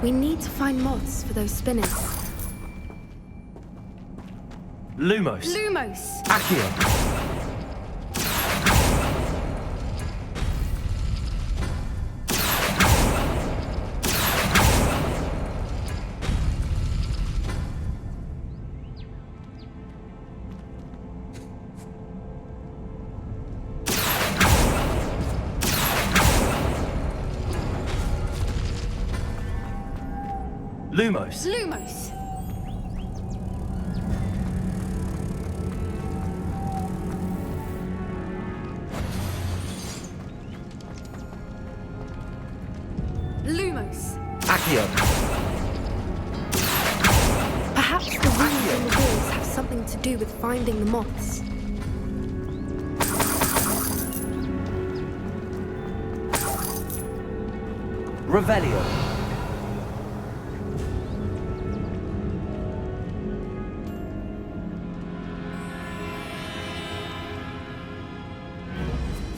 We need to find moths for those spinners. Lumos. Lumos! Accio. Lumos. Lumos! Lumos! Accio. Perhaps the runes on the walls have something to do with finding the moths. Revelio.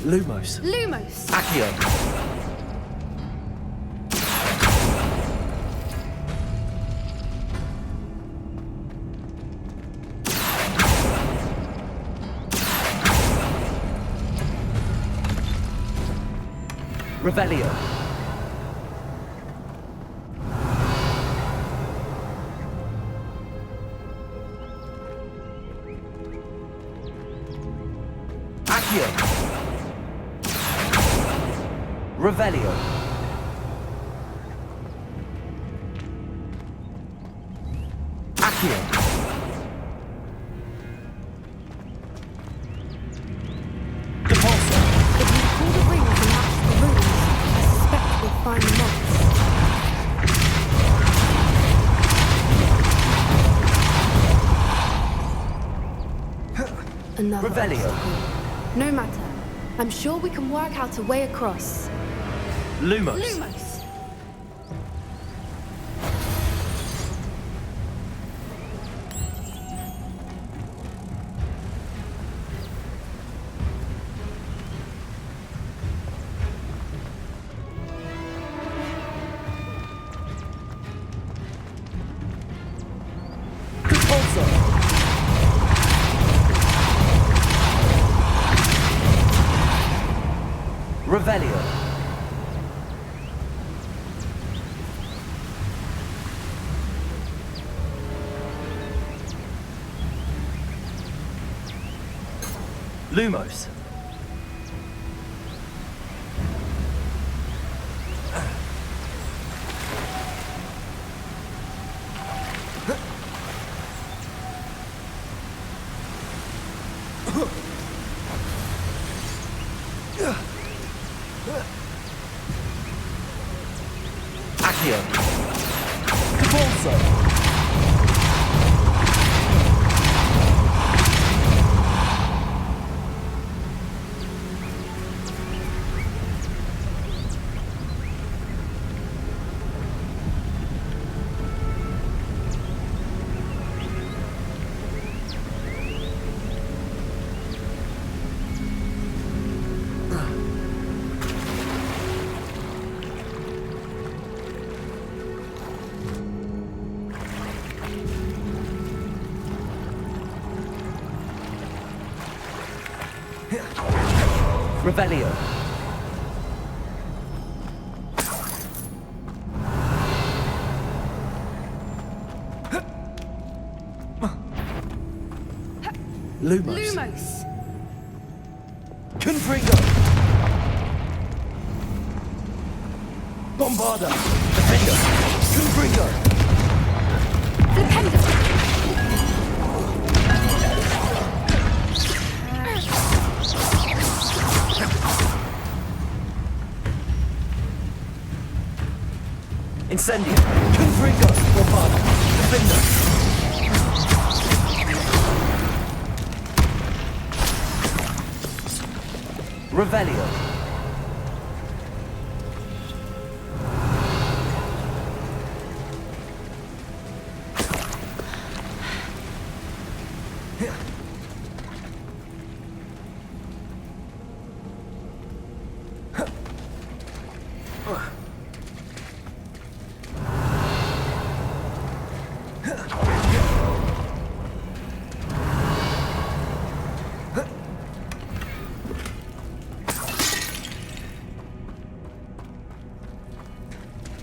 Lumos. Lumos! Accio. Revelio. Accio. Revelio. Accio. Depulso. If you pull the rings and match the runes, I suspect we'll find the moths. Another Revelio. obstacle. No matter. I'm sure we can work out a way across. Lumos. Lumos! Depulso. Revelio. Lumos. Accio. Depulso. Revelio. Lumos. Lumos! Confringo! Bombarda! Defender! Confringo! Flipendo! Incendio! Confringo! Bombarda! Defender! Revelio!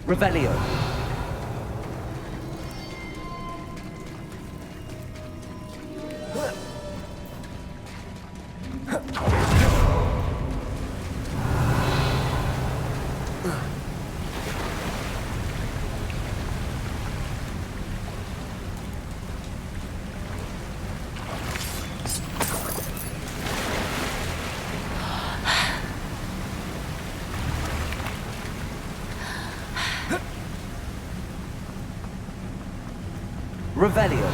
Revelio. Revelio.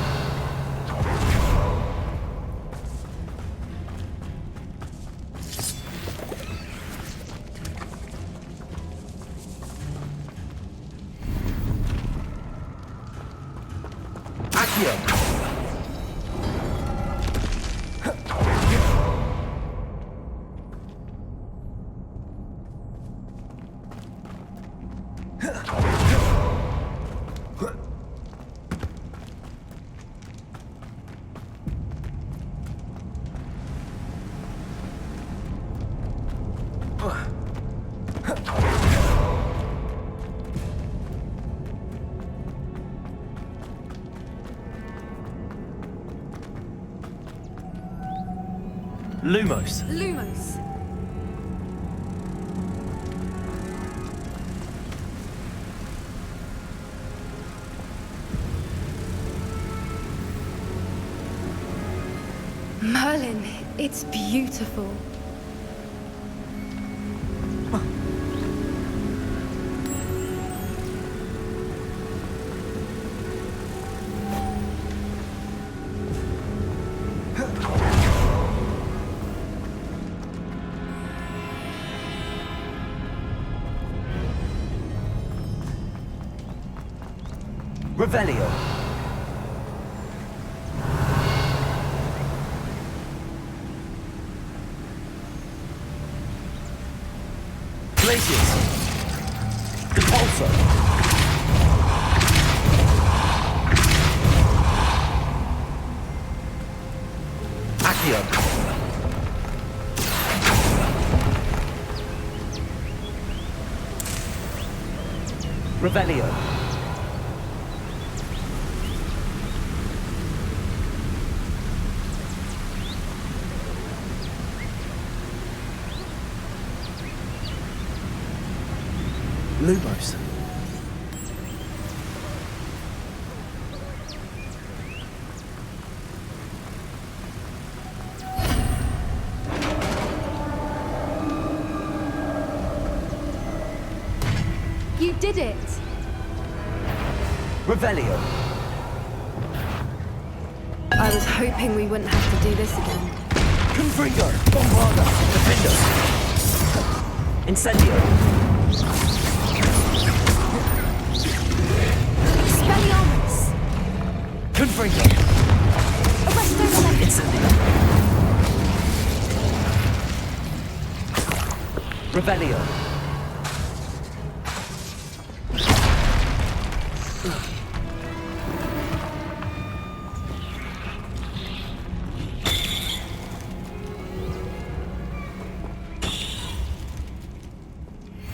Accio. Lumos. Lumos. Merlin, it's beautiful. Revelio. Glacius. Depulso. Accio. Revelio. Lumos. You did it! Revelio. I was hoping we wouldn't have to do this again. Confringo. Bombarda. Defender. Incendio. Expelliarmus! Confringo. Arresto Revelio! Incendio. Revelio.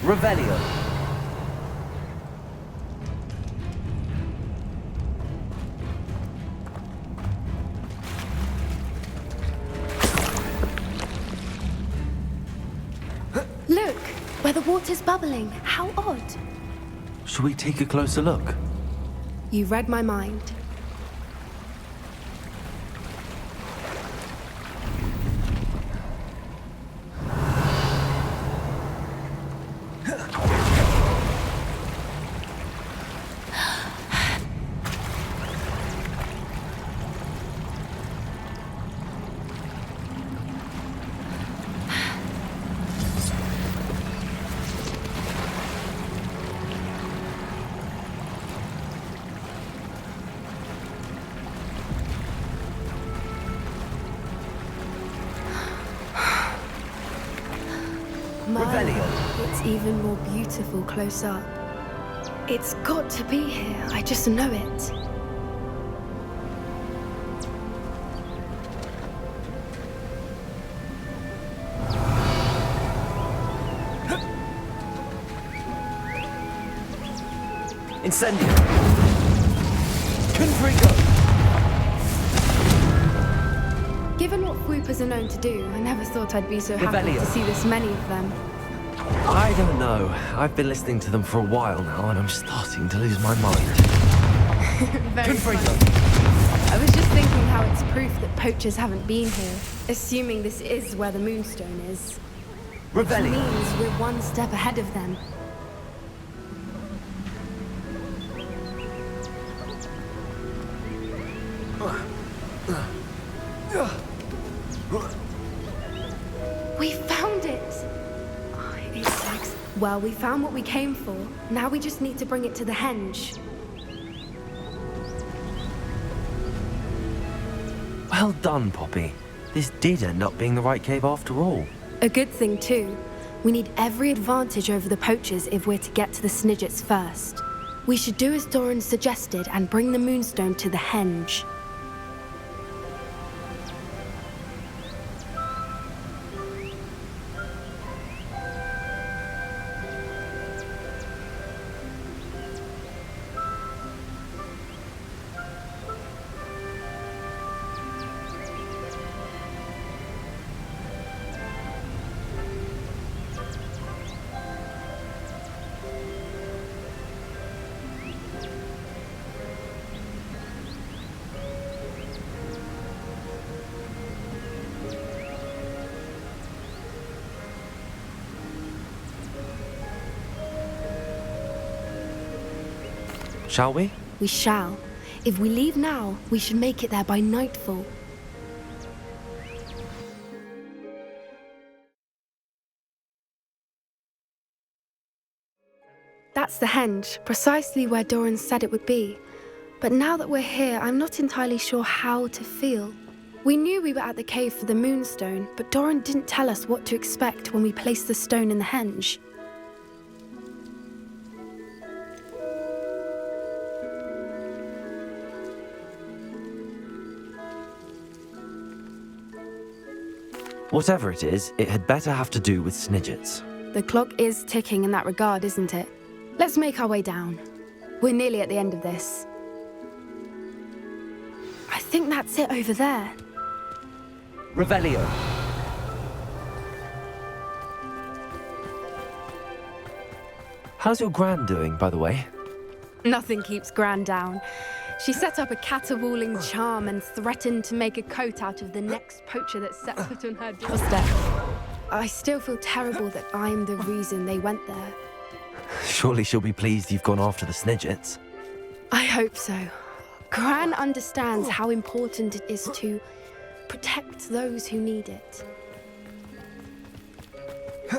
Revelio. where the water's bubbling. How odd. Shall we take a closer look? You read my mind. It's even more beautiful close up. It's got to be here, I just know it. Incendio! Confrigo! Given what Whoopers are known to do, I never thought I'd be so happy to see this many of them. I don't know. I've been listening to them for a while now, and I'm starting to lose my mind. Very funny. I was just thinking how it's proof that poachers haven't been here, assuming this is where the Moonstone is. Which means we're one step ahead of them. We found it! Well, we found what we came for. Now we just need to bring it to the henge. Well done, Poppy. This did end up being the right cave after all. A good thing, too. We need every advantage over the poachers if we're to get to the Snidgets first. We should do as Doran suggested and bring the Moonstone to the henge. Shall we? We shall. If we leave now, we should make it there by nightfall. That's the henge, precisely where Doran said it would be. But now that we're here, I'm not entirely sure how to feel. We knew we were at the cave for the Moonstone, but Doran didn't tell us what to expect when we placed the stone in the henge. Whatever it is, it had better have to do with Snidgets. The clock is ticking in that regard, isn't it? Let's make our way down. We're nearly at the end of this. I think that's it over there. Revelio. How's your Gran doing, by the way? Nothing keeps Gran down. She set up a caterwauling charm and threatened to make a coat out of the next poacher that set foot on her doorstep. I still feel terrible that I'm the reason they went there. Surely she'll be pleased you've gone after the Snidgets. I hope so. Gran understands how important it is to protect those who need it. We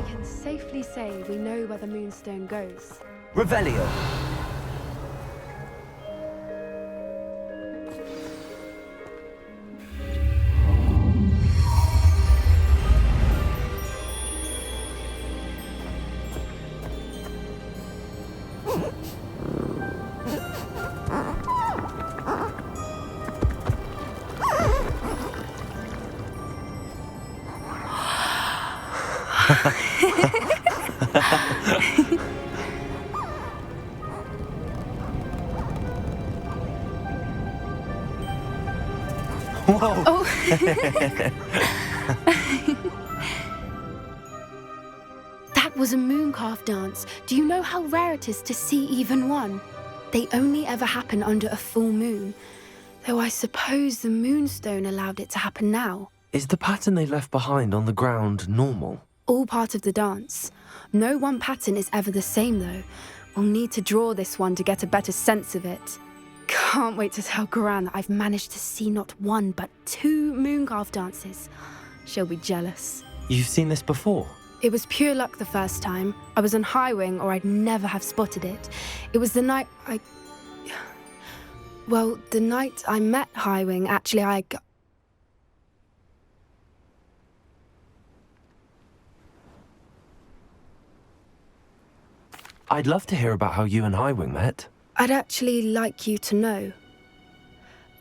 can safely say we know where the Moonstone goes. Revelio. Whoa. Oh. That was a mooncalf dance. Do you know how rare it is to see even one? They only ever happen under a full moon. Though I suppose the moonstone allowed it to happen now. Is the pattern they left behind on the ground normal? All part of the dance. No one pattern is ever the same, though. We'll need to draw this one to get a better sense of it. Can't wait to tell Gran that I've managed to see not one, but 2 mooncalf dances. She'll be jealous. You've seen this before? It was pure luck the first time. I was on Highwing, or I'd never have spotted it. It was the night Well, the night I met Highwing, actually, I'd love to hear about how you and Highwing met. I'd actually like you to know.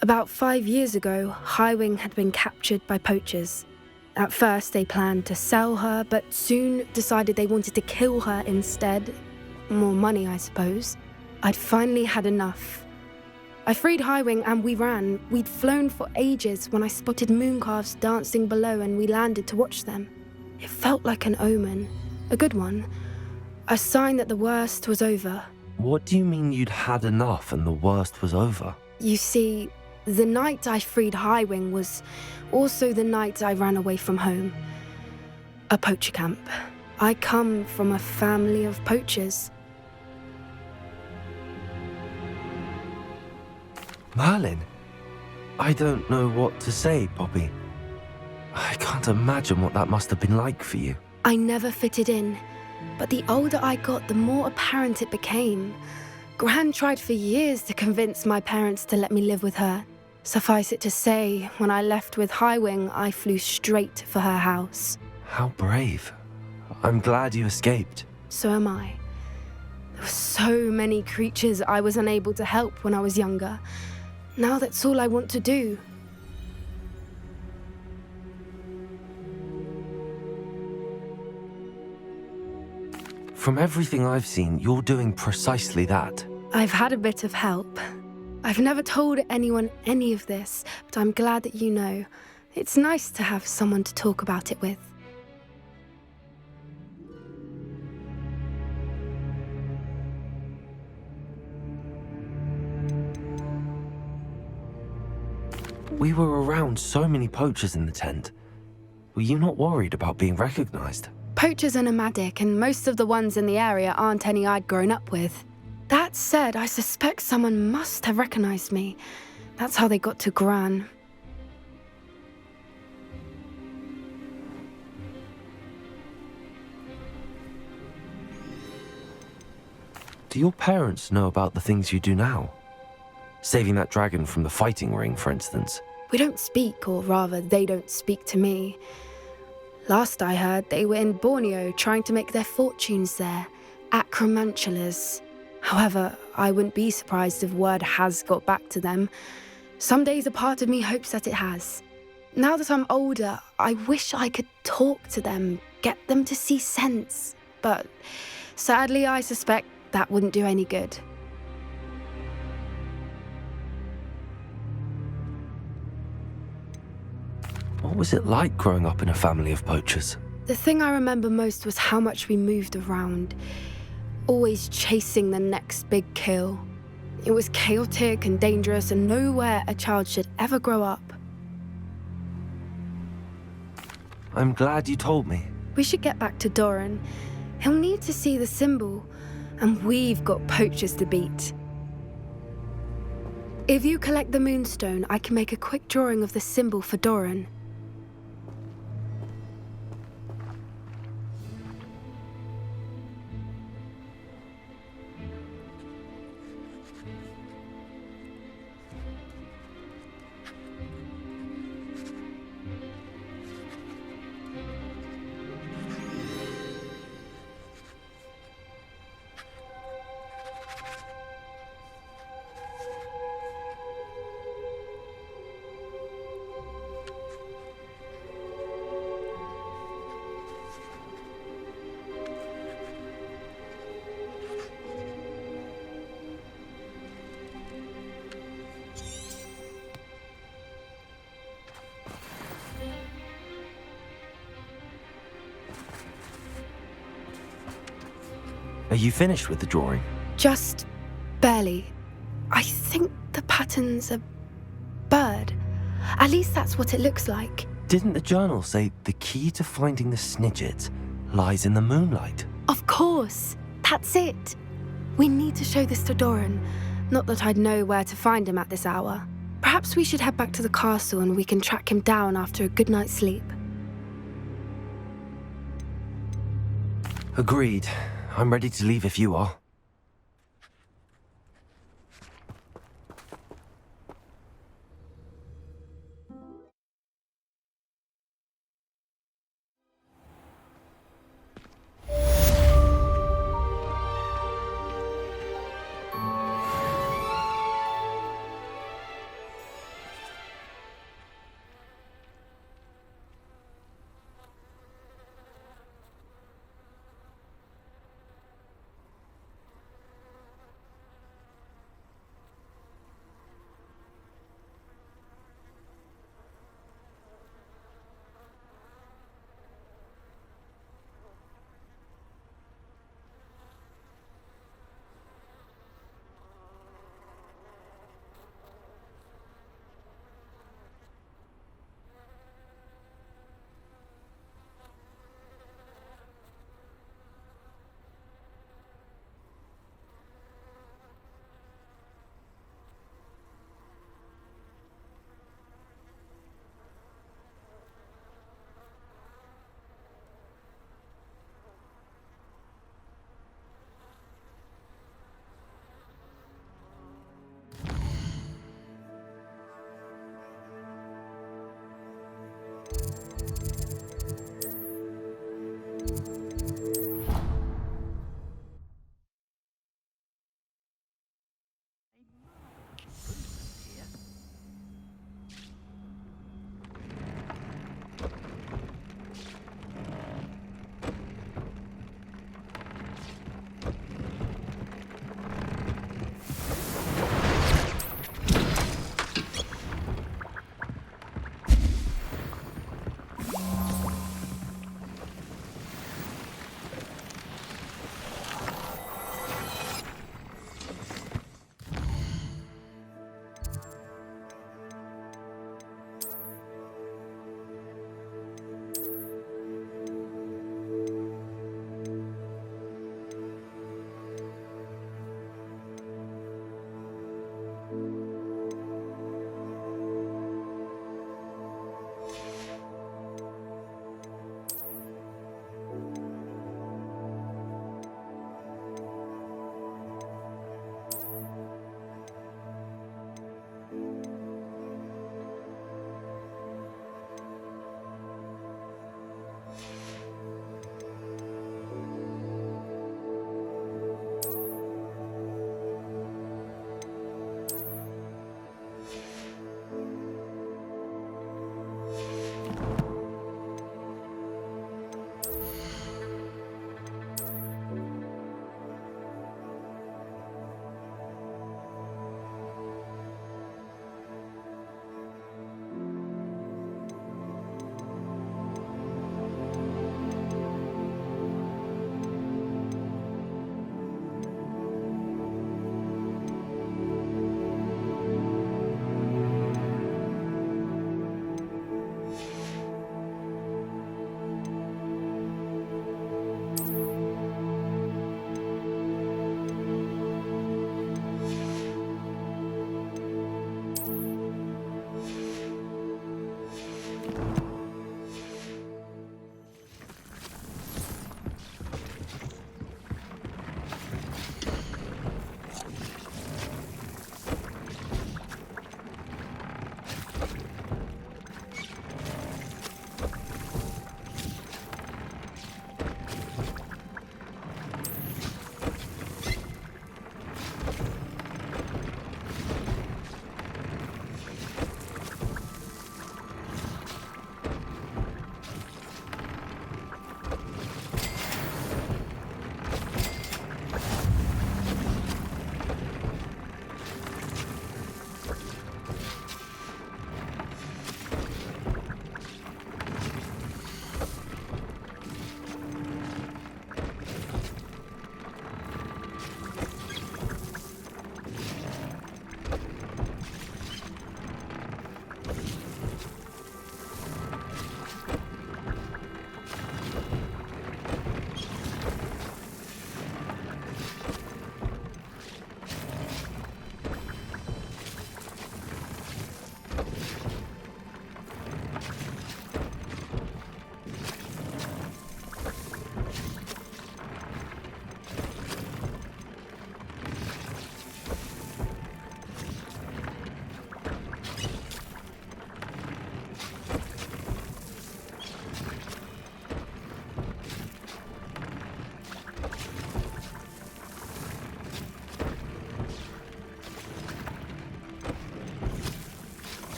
About 5 years ago, Highwing had been captured by poachers. At first, they planned to sell her, but soon decided they wanted to kill her instead. More money, I suppose. I'd finally had enough. I freed Highwing and we ran. We'd flown for ages when I spotted mooncalves dancing below and we landed to watch them. It felt like an omen. A good one. A sign that the worst was over. What do you mean you'd had enough and the worst was over? You see, the night I freed Highwing was also the night I ran away from home. A poacher camp. I come from a family of poachers. Merlin? I don't know what to say, Poppy. I can't imagine what that must have been like for you. I never fitted in, but the older I got, the more apparent it became. Gran tried for years to convince my parents to let me live with her. Suffice it to say, when I left with Highwing, I flew straight for her house. How brave. I'm glad you escaped. So am I. There were so many creatures I was unable to help when I was younger. Now that's all I want to do. From everything I've seen, you're doing precisely that. I've had a bit of help. I've never told anyone any of this, but I'm glad that you know. It's nice to have someone to talk about it with. We were around so many poachers in the tent. Were you not worried about being recognized? Poachers are nomadic, and most of the ones in the area aren't any I'd grown up with. That said, I suspect someone must have recognized me. That's how they got to Gran. Do your parents know about the things you do now? Saving that dragon from the fighting ring, for instance. We don't speak, or rather, they don't speak to me. Last I heard, they were in Borneo trying to make their fortunes there, acromantulas. However, I wouldn't be surprised if word has got back to them. Some days a part of me hopes that it has. Now that I'm older, I wish I could talk to them, get them to see sense. But sadly, I suspect that wouldn't do any good. What was it like growing up in a family of poachers? The thing I remember most was how much we moved around, always chasing the next big kill. It was chaotic and dangerous and nowhere a child should ever grow up. I'm glad you told me. We should get back to Doran. He'll need to see the symbol, and we've got poachers to beat. If you collect the moonstone, I can make a quick drawing of the symbol for Doran. Are you finished with the drawing? Just barely. I think the pattern's a bird. At least that's what it looks like. Didn't the journal say the key to finding the Snidget lies in the moonlight? Of course. That's it. We need to show this to Doran. Not that I'd know where to find him at this hour. Perhaps we should head back to the castle and we can track him down after a good night's sleep. Agreed. I'm ready to leave if you are.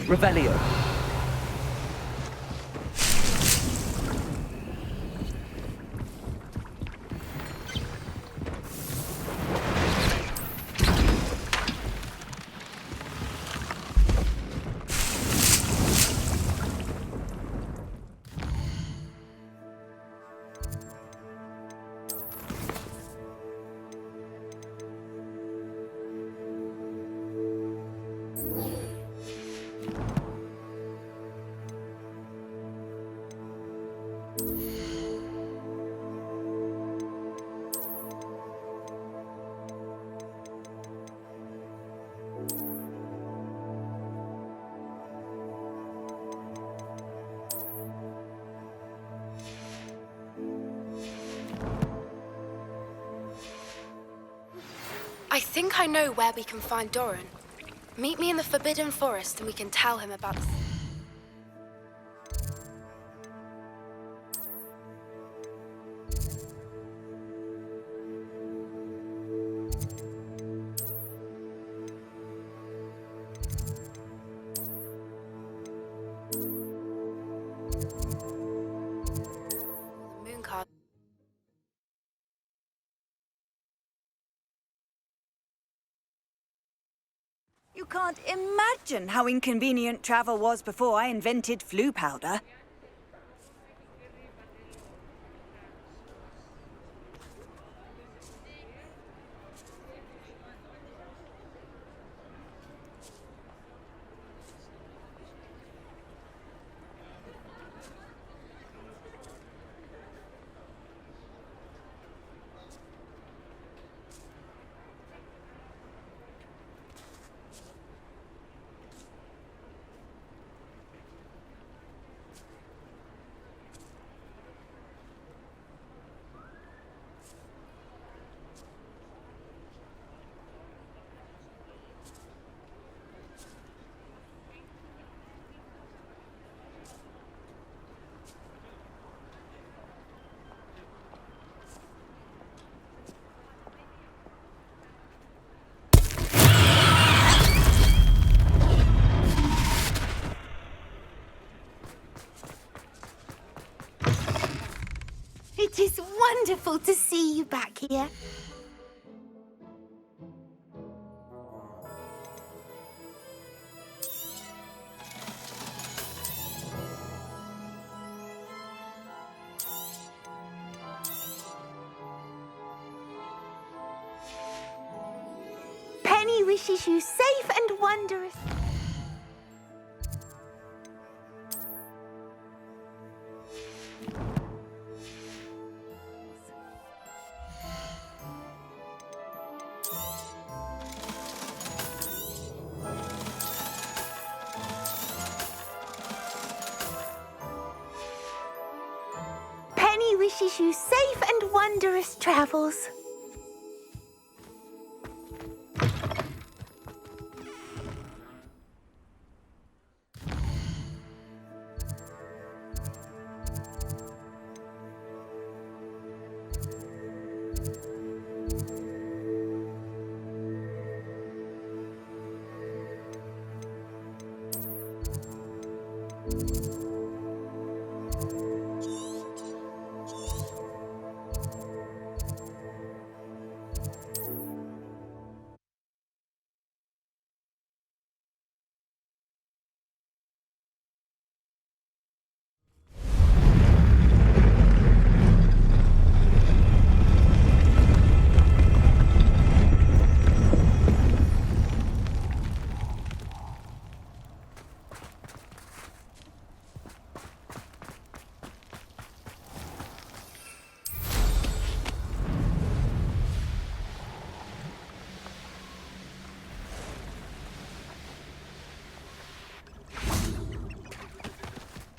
Revelio. I think I know where we can find Doran. Meet me in the Forbidden Forest and we can tell him about the... moon card. You can't imagine how inconvenient travel was before I invented flu powder. It is wonderful to see you back here. Penny wishes you safe and wondrous. Penny wishes you safe and wondrous travels.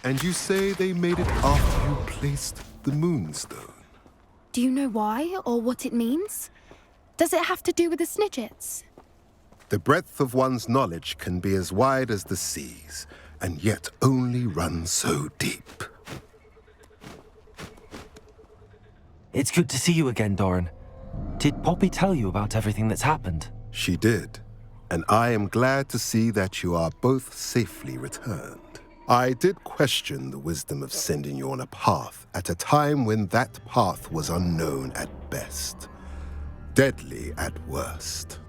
And you say they made it after you placed the Moonstone? Do you know why or what it means? Does it have to do with the Snidgets? The breadth of one's knowledge can be as wide as the seas, and yet only run so deep. It's good to see you again, Doran. Did Poppy tell you about everything that's happened? She did. and I am glad to see that you are both safely returned. I did question the wisdom of sending you on a path at a time when that path was unknown at best, deadly at worst.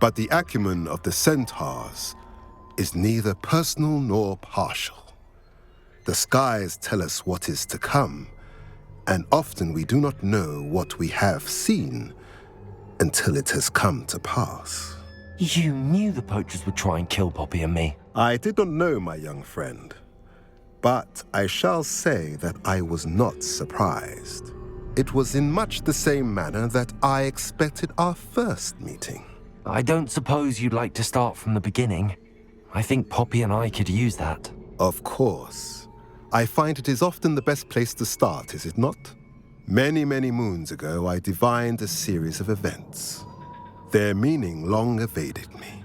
But the acumen of the centaurs is neither personal nor partial. The skies tell us what is to come, and often we do not know what we have seen until it has come to pass. You knew the poachers would try and kill Poppy and me. I did not know, my young friend, but I shall say that I was not surprised. It was in much the same manner that I expected our first meeting. I don't suppose you'd like to start from the beginning. I think Poppy and I could use that. Of course. I find it is often the best place to start, is it not? Many, many moons ago, I divined a series of events. Their meaning long evaded me,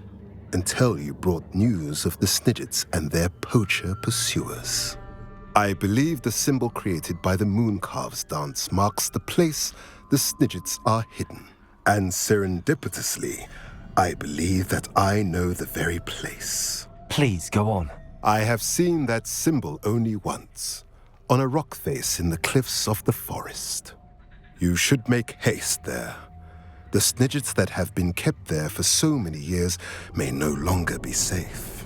until you brought news of the Snidgets and their poacher pursuers. I believe the symbol created by the Mooncalves dance marks the place the Snidgets are hidden. And serendipitously, I believe that I know the very place. Please, go on. I have seen that symbol only once, on a rock face in the cliffs of the forest. You should make haste there. The Snidgets that have been kept there for so many years may no longer be safe.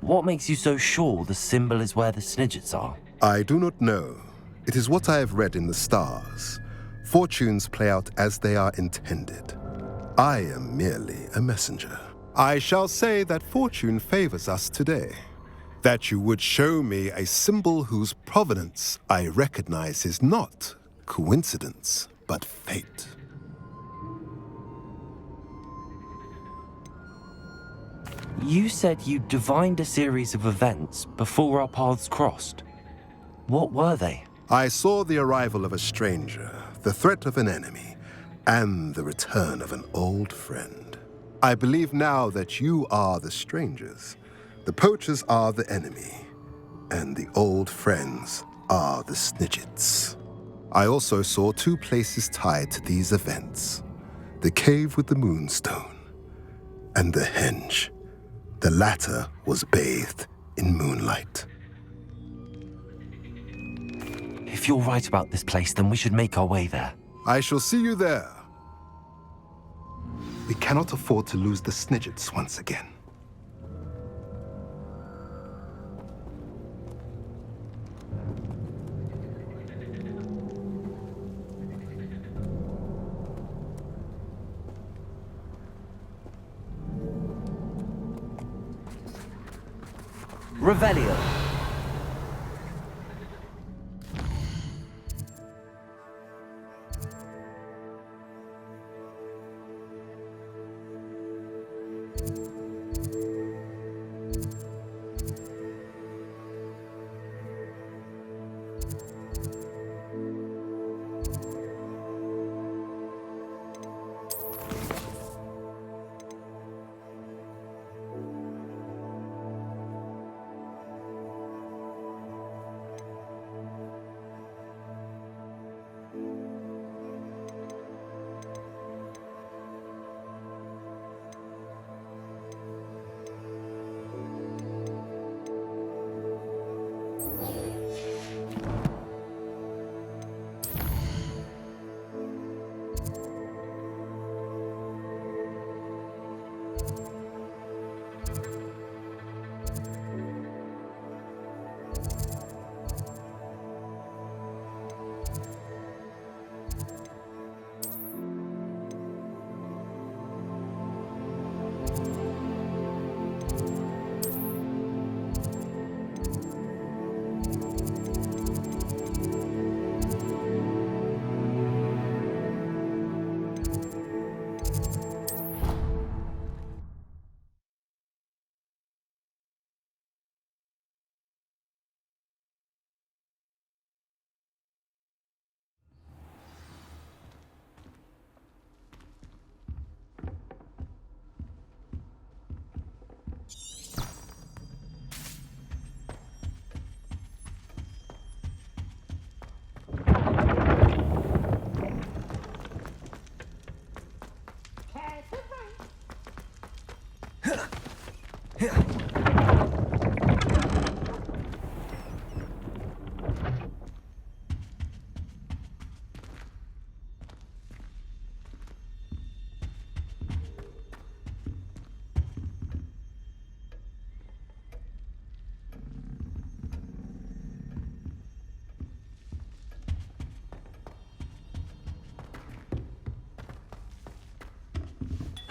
What makes you so sure the symbol is where the Snidgets are? I do not know. It is what I have read in the stars. Fortunes play out as they are intended. I am merely a messenger. I shall say that fortune favors us today. That you would show me a symbol whose provenance I recognize is not coincidence, but fate. You said you divined a series of events before our paths crossed. What were they? I saw the arrival of a stranger, the threat of an enemy, and the return of an old friend. I believe now that you are the strangers, the poachers are the enemy, and the old friends are the Snidgets. I also saw two places tied to these events: the cave with the moonstone and the henge. The latter was bathed in moonlight. If you're right about this place, then we should make our way there. I shall see you there. We cannot afford to lose the Snidgets once again. Revelio.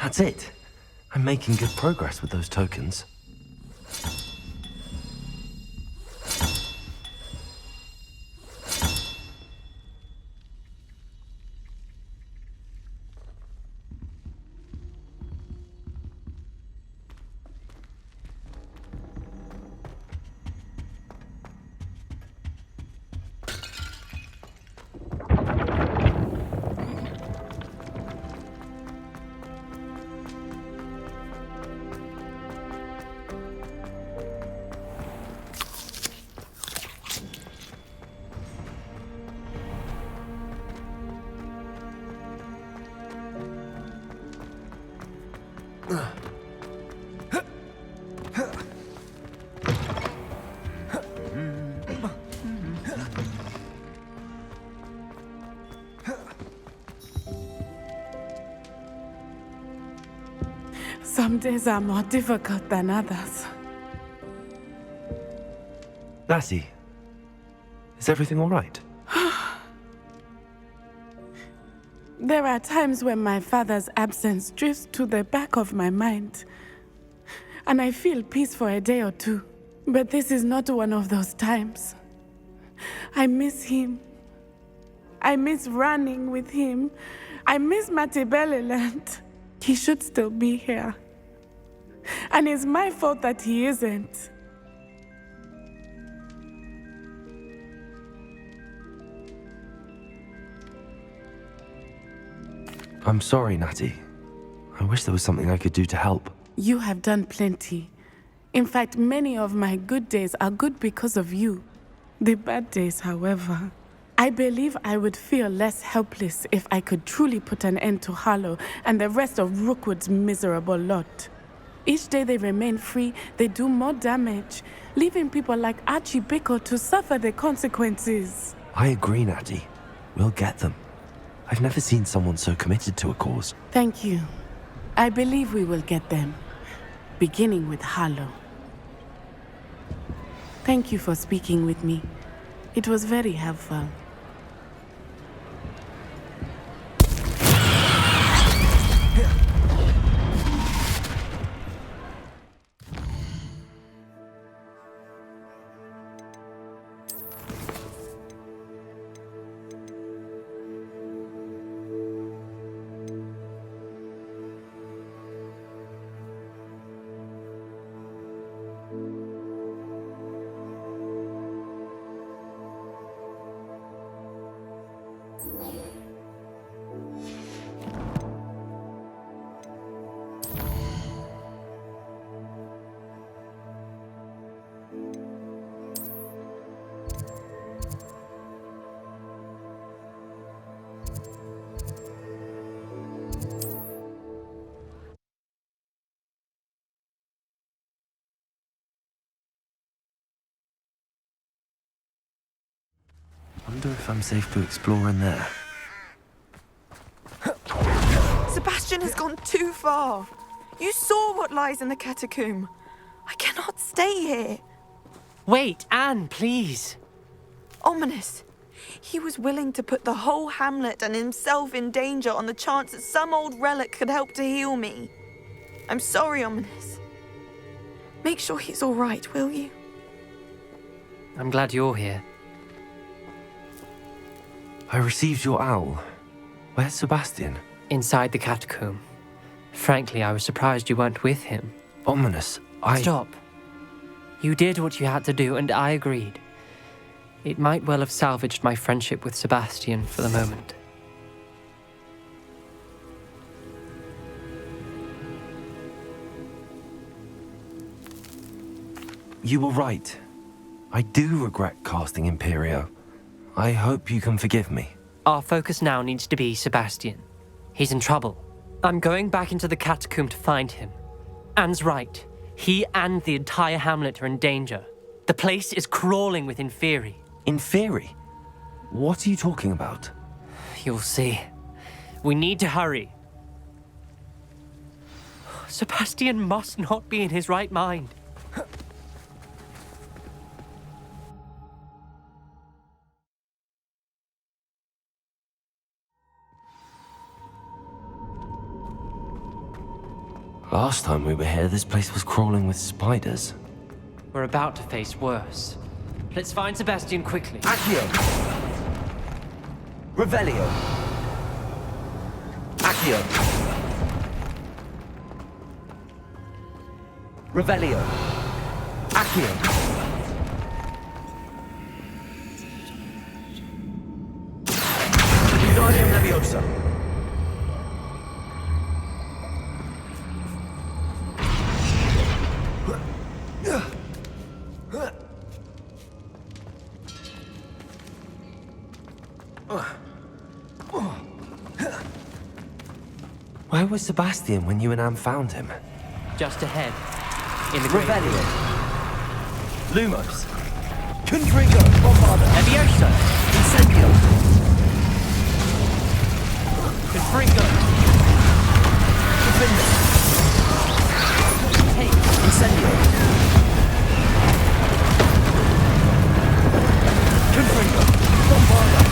That's it. I'm making good progress with those tokens. Some days are more difficult than others. Lassie, is everything all right? There are times when my father's absence drifts to the back of my mind, and I feel peace for a day or two. But this is not one of those times. I miss him. I miss running with him. I miss Matibeleland. He should still be here. And it's my fault that he isn't. I'm sorry, Natty. I wish there was something I could do to help. You have done plenty. In fact, many of my good days are good because of you. The bad days, however. I believe I would feel less helpless if I could truly put an end to Harlow and the rest of Rookwood's miserable lot. Each day they remain free, they do more damage, leaving people like Archie Bickle to suffer the consequences. I agree, Natty. We'll get them. I've never seen someone so committed to a cause. Thank you. I believe we will get them, beginning with Harlow. Thank you for speaking with me. It was very helpful. Wonder if I'm safe to explore in there. Sebastian has gone too far. You saw what lies in the catacomb. I cannot stay here. Wait, Anne, please. Ominous. He was willing to put the whole hamlet and himself in danger on the chance that some old relic could help to heal me. I'm sorry, Ominous. Make sure he's all right, will you? I'm glad you're here. I received your owl. Where's Sebastian? Inside the catacomb. Frankly, I was surprised you weren't with him. Ominous, Stop. You did what you had to do, and I agreed. It might well have salvaged my friendship with Sebastian for the moment. You were right. I do regret casting Imperio. I hope you can forgive me. Our focus now needs to be Sebastian. He's in trouble. I'm going back into the catacomb to find him. Anne's right. He and the entire hamlet are in danger. The place is crawling with Inferi. Inferi? What are you talking about? You'll see. We need to hurry. Sebastian must not be in his right mind. Last time we were here, this place was crawling with spiders. We're about to face worse. Let's find Sebastian quickly. Accio! Revelio! Accio! Revelio! Accio! Wingardium Leviosa! Where was Sebastian when you and Anne found him? Just ahead. In the Revelio! Lumos! Confringo! Bombarda! Leviosa! Incendio! Confringo! Defender! Take! Incendio! Confringo! Bombarda!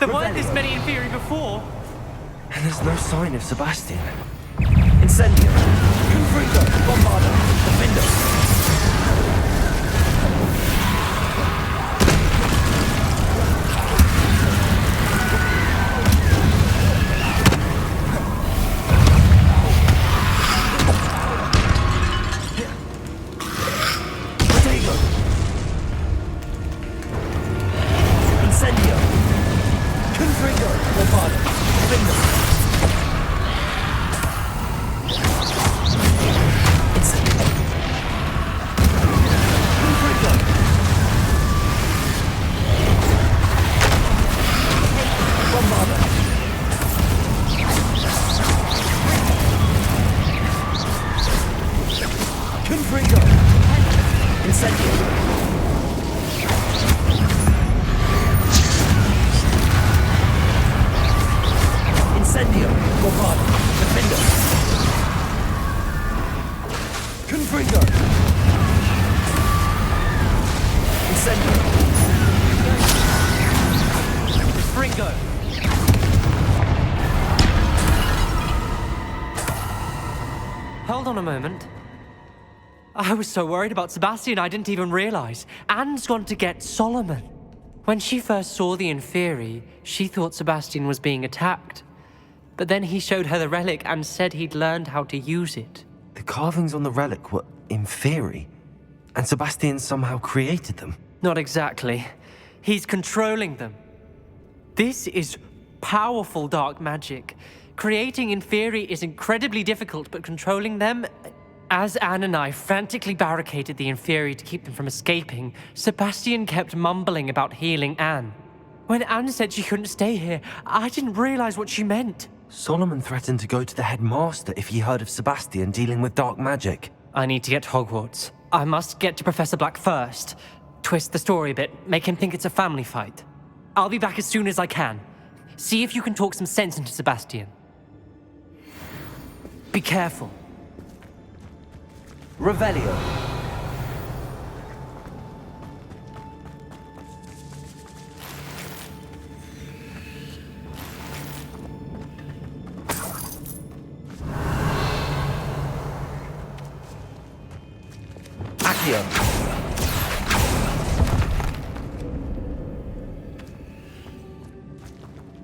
There weren't this many Inferi before. And there's no sign of Sebastian. Incendio! Confringo! Bombarda! Defender! Protego! Incendio! Confringo! Bombarda! Defender! Incendio! Confringo! Bombarda! Confringo! Incendio! Incendio! Bombarda! Defender! Confringo! Incendio! Confringo! Hold on a moment. I was so worried about Sebastian I didn't even realize. Anne's gone to get Solomon. When she first saw the Inferi, she thought Sebastian was being attacked. But then he showed her the relic and said he'd learned how to use it. The carvings on the relic were Inferi, and Sebastian somehow created them. Not exactly. He's controlling them. This is powerful dark magic. Creating Inferi is incredibly difficult, but controlling them... As Anne and I frantically barricaded the Inferi to keep them from escaping, Sebastian kept mumbling about healing Anne. When Anne said she couldn't stay here, I didn't realize what she meant. Solomon threatened to go to the headmaster if he heard of Sebastian dealing with dark magic. I need to get to Hogwarts. I must get to Professor Black first. Twist the story a bit, make him think it's a family fight. I'll be back as soon as I can. See if you can talk some sense into Sebastian. Be careful. Revelio! Accio!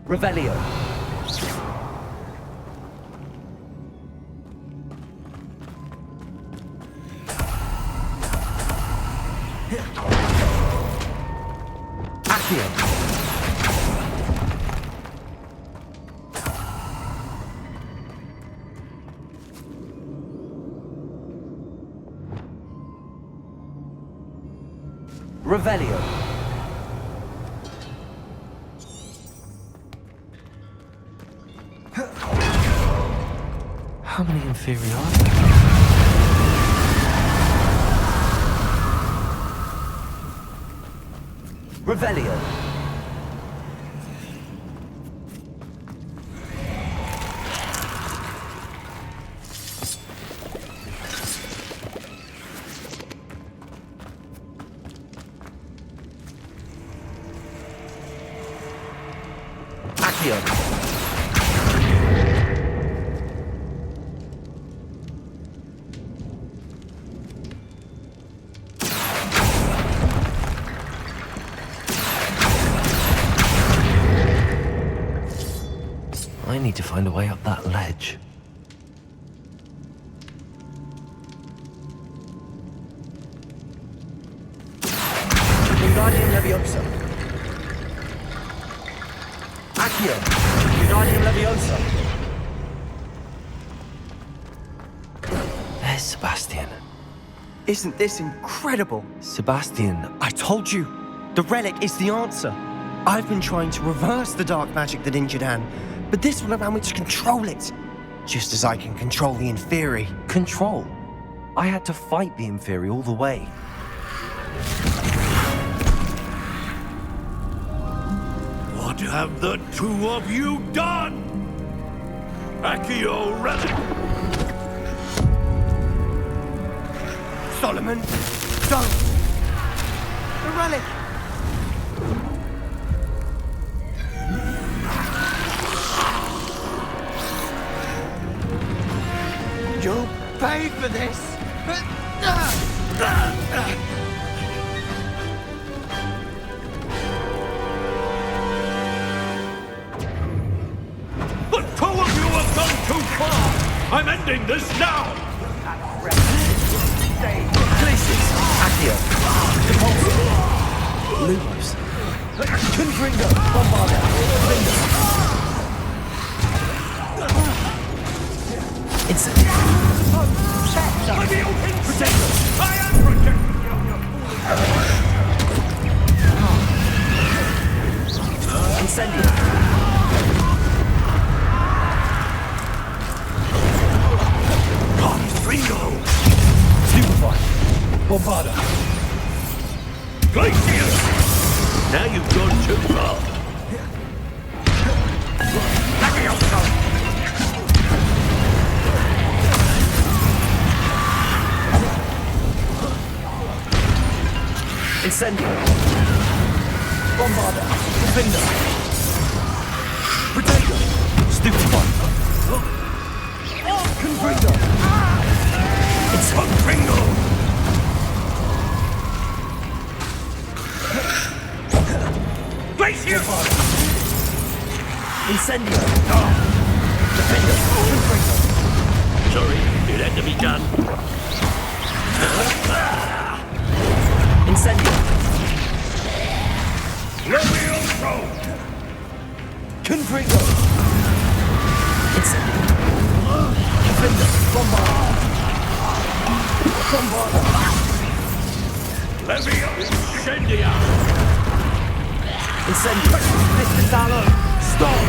Revelio! Accio! Revelio! How many Inferi are there? Revelio! Accio! I need to find a way up that ledge. Wingardium Leviosa. Accio. Wingardium Leviosa. There's Sebastian. Isn't this incredible? Sebastian. I told you. The relic is the answer. I've been trying to reverse the dark magic that injured Anne, but this will allow me to control it. Just as I can control the Inferi. Control? I had to fight the Inferi all the way. What have the two of you done? Accio Relic! Solomon, don't! The relic! You'll pay for this! The two of you have gone too far! I'm ending this now! Places. Accio. Depulso. Lumos. Confringo. Bombarda. Lindo. Incendio. Protego. I am protecting Incendio. Confringo! Stupefy. Bombarda. Glacier! Now you've gone too far. Leviosa! Incendio. Bombarda. Defender. Protego. Stupefy. Confringo. Confringo! Glacier! Incendio. Defender. Confringo. Sorry, it had to be done. Incendio. Leviosa! Confringo. Incendio. Defender. Bombarda. Bombarda. Leviosa! Incendia! Incendio. Mr. Talon. Stop!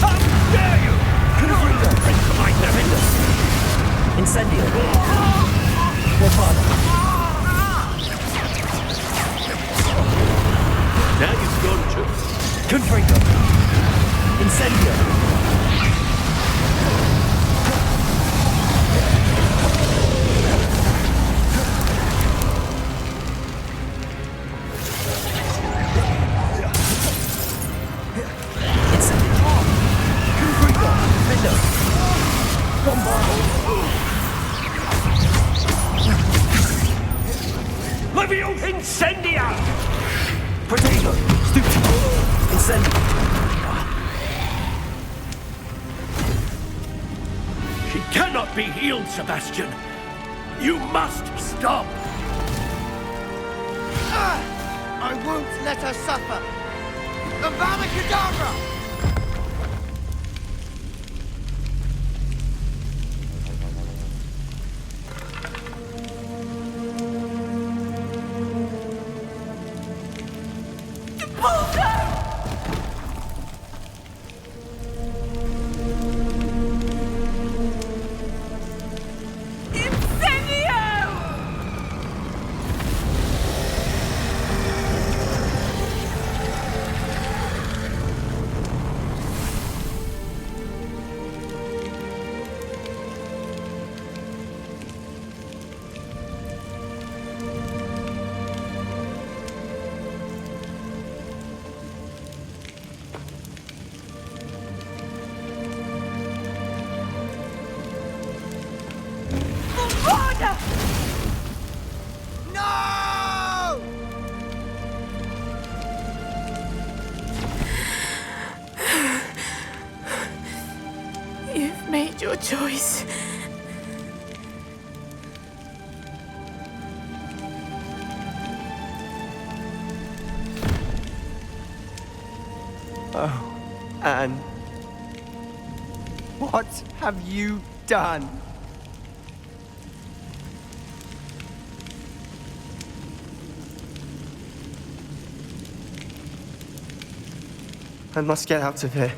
How dare you! Confringo. My Defender. Incendio. Bombarda. Now you've gone to... Confringo. Incendio. Leviosa! Incendia! Protego. Stupid. Incendio. She cannot be healed, Sebastian. You must stop. I won't let her suffer! Avada Kedavra! choice. Oh, Anne. What have you done? I must get out of here.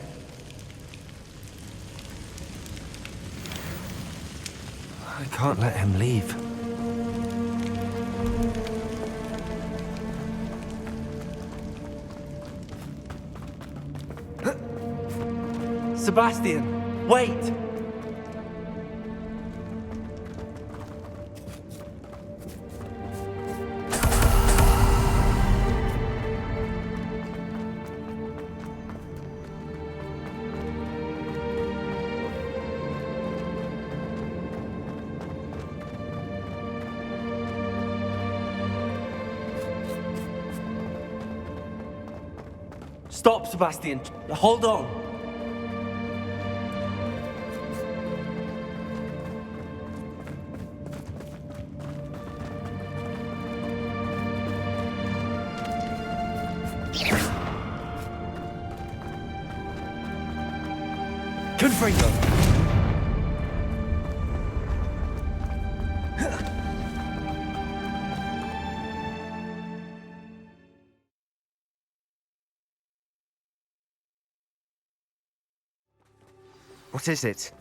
I can't let him leave. Sebastian, wait! Stop, Sebastian. Hold on. Confringo. What is it?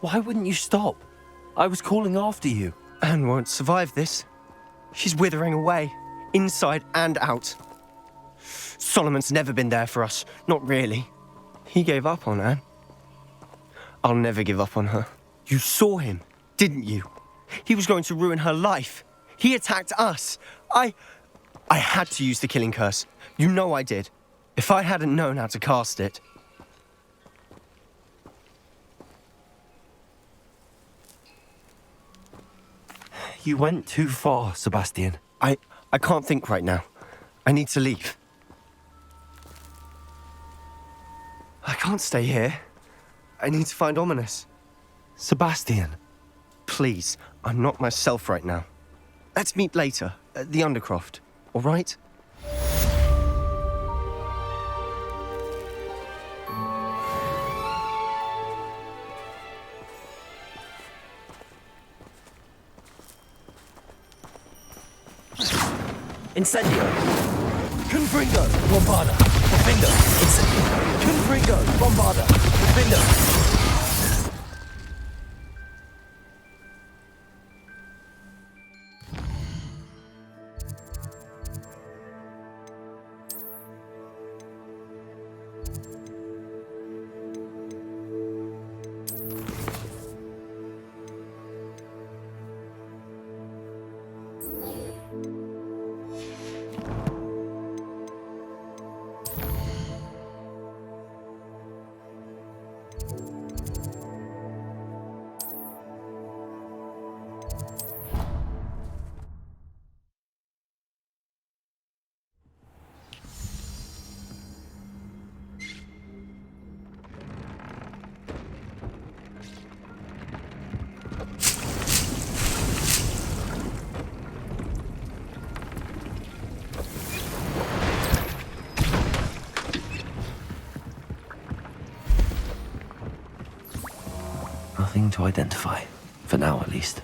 Why wouldn't you stop? I was calling after you. Anne won't survive this. She's withering away, inside and out. Solomon's never been there for us, not really. He gave up on Anne. I'll never give up on her. You saw him, didn't you? He was going to ruin her life. He attacked us. I had to use the killing curse. You know I did. If I hadn't known how to cast it... You went too far, Sebastian. I can't think right now. I need to leave. I can't stay here. I need to find Ominous. Sebastian. Please, I'm not myself right now. Let's meet later, at the Undercroft, all right? Incendio. Confringo. Bombarda. Defender. Incendio. Confringo. Bombarda. Defender. Nothing to identify, for now at least.